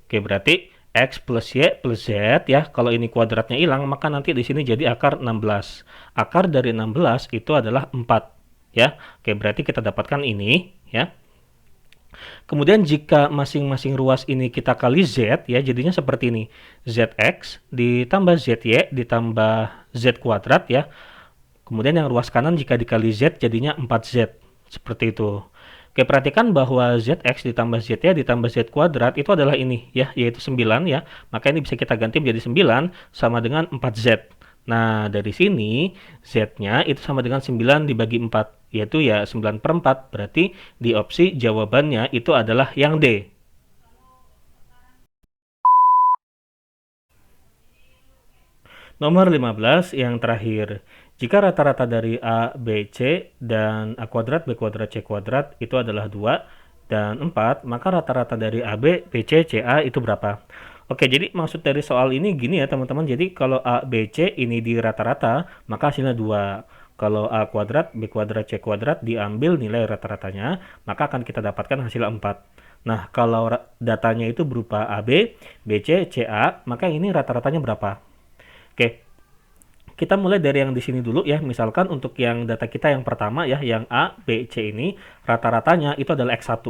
Oke, berarti X plus Y plus Z ya, kalau ini kuadratnya hilang, maka nanti di sini jadi akar 16. Akar dari 16 itu adalah 4 ya. Oke, berarti kita dapatkan ini ya. Kemudian jika masing-masing ruas ini kita kali Z ya, jadinya seperti ini. ZX ditambah ZY ditambah Z kuadrat ya. Kemudian yang ruas kanan jika dikali Z jadinya 4Z. Seperti itu. Oke, perhatikan bahwa ZX ditambah ZY ditambah Z kuadrat itu adalah ini ya, yaitu 9 ya. Maka ini bisa kita ganti menjadi 9 sama dengan 4Z. Nah, dari sini Z-nya itu sama dengan 9 dibagi 4, yaitu ya 9 per 4. Berarti di opsi jawabannya itu adalah yang D. Nomor 15 yang terakhir. Jika rata-rata dari A, B, C, dan A kuadrat, B kuadrat, C kuadrat itu adalah 2 dan 4, maka rata-rata dari AB, BC, CA itu berapa? Oke, jadi maksud dari soal ini gini ya teman-teman. Jadi kalau A, B, C ini di rata-rata, maka hasilnya 2. Kalau A kuadrat, B kuadrat, C kuadrat diambil nilai rata-ratanya, maka akan kita dapatkan hasil 4. Nah, kalau datanya itu berupa AB, BC, CA, maka ini rata-ratanya berapa? Oke, kita mulai dari yang di sini dulu ya. Misalkan untuk yang data kita yang pertama ya, yang A, B, C ini rata-ratanya itu adalah X1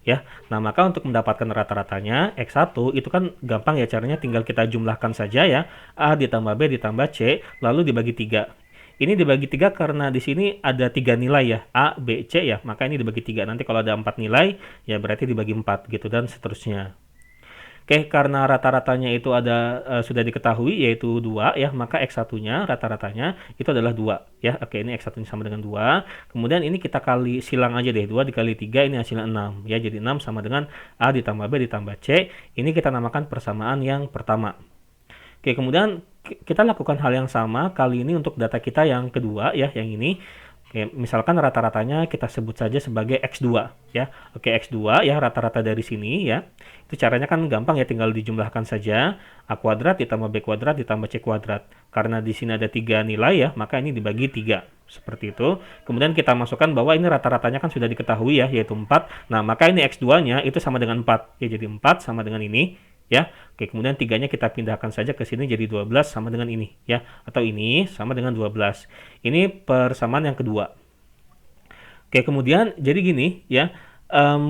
ya. Nah, maka untuk mendapatkan rata-ratanya X1 itu kan gampang ya caranya, tinggal kita jumlahkan saja ya. A ditambah B ditambah C lalu dibagi 3. Ini dibagi 3 karena di sini ada 3 nilai ya, A, B, C ya. Maka ini dibagi 3. Nanti kalau ada 4 nilai ya berarti dibagi 4 gitu dan seterusnya. Oke, karena rata-ratanya itu ada sudah diketahui yaitu 2 ya, maka X1-nya rata-ratanya itu adalah 2 ya. Oke, ini X1-nya sama dengan 2. Kemudian ini kita kali silang aja deh, 2 dikali 3 ini hasilnya 6 ya. Jadi 6 sama dengan A ditambah B ditambah C. Ini kita namakan persamaan yang pertama. Oke, kemudian kita lakukan hal yang sama kali ini untuk data kita yang kedua ya, yang ini. Oke, misalkan rata-ratanya kita sebut saja sebagai X2 ya. Oke, X2 ya rata-rata dari sini ya. Itu caranya kan gampang ya, tinggal dijumlahkan saja. A kuadrat ditambah B kuadrat ditambah C kuadrat. Karena di sini ada 3 nilai ya, maka ini dibagi 3. Seperti itu. Kemudian kita masukkan bahwa ini rata-ratanya kan sudah diketahui ya, yaitu 4. Nah, maka ini X2-nya itu sama dengan 4. Ya, jadi 4 sama dengan ini ya. Oke, kemudian 3-nya kita pindahkan saja ke sini jadi 12 sama dengan ini ya, atau ini sama dengan 12. Ini persamaan yang kedua. Oke, kemudian jadi gini ya,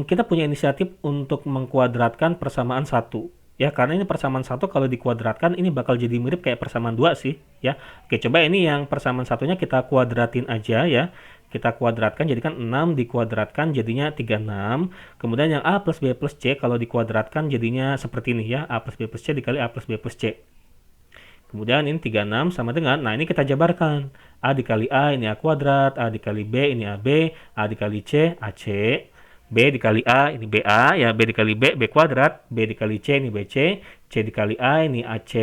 kita punya inisiatif untuk mengkuadratkan persamaan 1 ya, karena ini persamaan 1 kalau dikuadratkan ini bakal jadi mirip kayak persamaan 2 sih ya. Oke, coba ini yang persamaan satunya kita kuadratin aja ya. Kita kuadratkan, jadikan 6 dikuadratkan jadinya 36. Kemudian yang A plus B plus C kalau dikuadratkan jadinya seperti ini ya. A plus B plus C dikali A plus B plus C. Kemudian ini 36 sama dengan, nah ini kita jabarkan. A dikali A ini A kuadrat, A dikali B ini AB, A dikali C, AC. B dikali A ini BA ya, B dikali B, B kuadrat, B dikali C ini BC, C dikali A ini AC,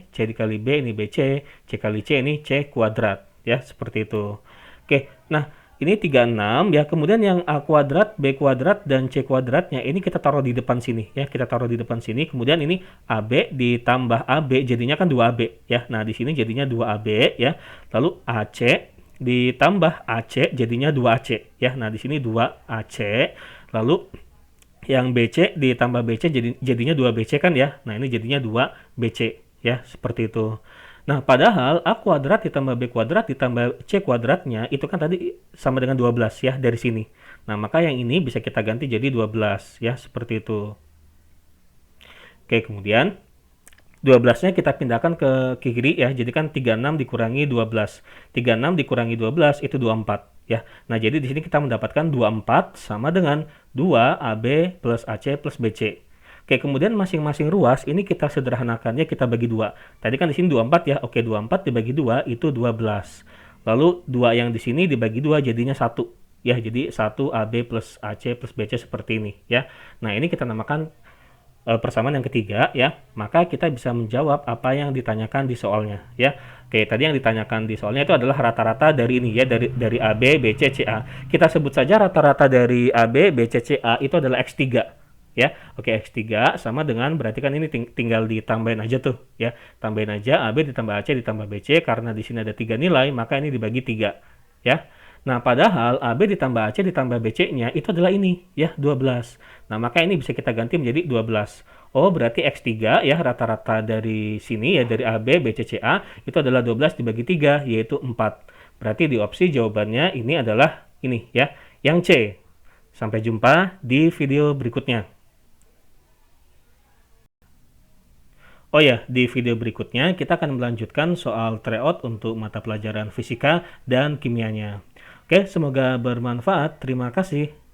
C dikali B ini BC, C kali C ini C kuadrat ya, seperti itu. Oke, nah ini 36 ya, kemudian yang A kuadrat, B kuadrat, dan C kuadratnya ini kita taruh di depan sini ya, kita taruh di depan sini. Kemudian ini AB ditambah AB jadinya kan 2AB ya. Nah, di sini jadinya 2AB ya. Lalu AC ditambah AC jadinya 2AC ya. Nah, di sini 2AC. Lalu yang BC ditambah BC jadinya 2BC kan ya. Nah, ini jadinya 2BC ya, seperti itu. Nah, padahal A kuadrat ditambah B kuadrat ditambah C kuadratnya itu kan tadi sama dengan 12 ya dari sini. Nah, maka yang ini bisa kita ganti jadi 12 ya, seperti itu. Oke, kemudian 12-nya kita pindahkan ke kiri ya. Jadi kan 36 dikurangi 12. 36 dikurangi 12 itu 24 ya. Nah, jadi di sini kita mendapatkan 24 sama dengan 2AB plus AC plus BC. Oke, kemudian masing-masing ruas ini kita sederhanakannya, kita bagi 2. Tadi kan di sini 24 ya. Oke, 24 dibagi 2 itu 12. Lalu 2 yang di sini dibagi 2 jadinya 1. Ya, jadi 1 AB plus AC plus BC seperti ini ya. Nah, ini kita namakan persamaan yang ketiga ya. Maka kita bisa menjawab apa yang ditanyakan di soalnya ya. Oke, tadi yang ditanyakan di soalnya itu adalah rata-rata dari ini ya, dari AB, BC, CA. Kita sebut saja rata-rata dari AB, BC, CA itu adalah X3. ya. Oke, X3 sama dengan berarti kan ini tinggal ditambahin aja tuh ya. Tambahin aja AB ditambah AC ditambah BC karena di sini ada 3 nilai, maka ini dibagi 3 ya. Nah, padahal AB ditambah AC ditambah BC-nya itu adalah ini ya, 12. Nah, maka ini bisa kita ganti menjadi 12. Oh, berarti X3 ya rata-rata dari sini ya dari AB BCCA itu adalah 12 dibagi 3 yaitu 4. Berarti di opsi jawabannya ini adalah ini ya, yang C. Sampai jumpa di video berikutnya. Oh ya, di video berikutnya kita akan melanjutkan soal tryout untuk mata pelajaran fisika dan kimianya. Oke, semoga bermanfaat. Terima kasih.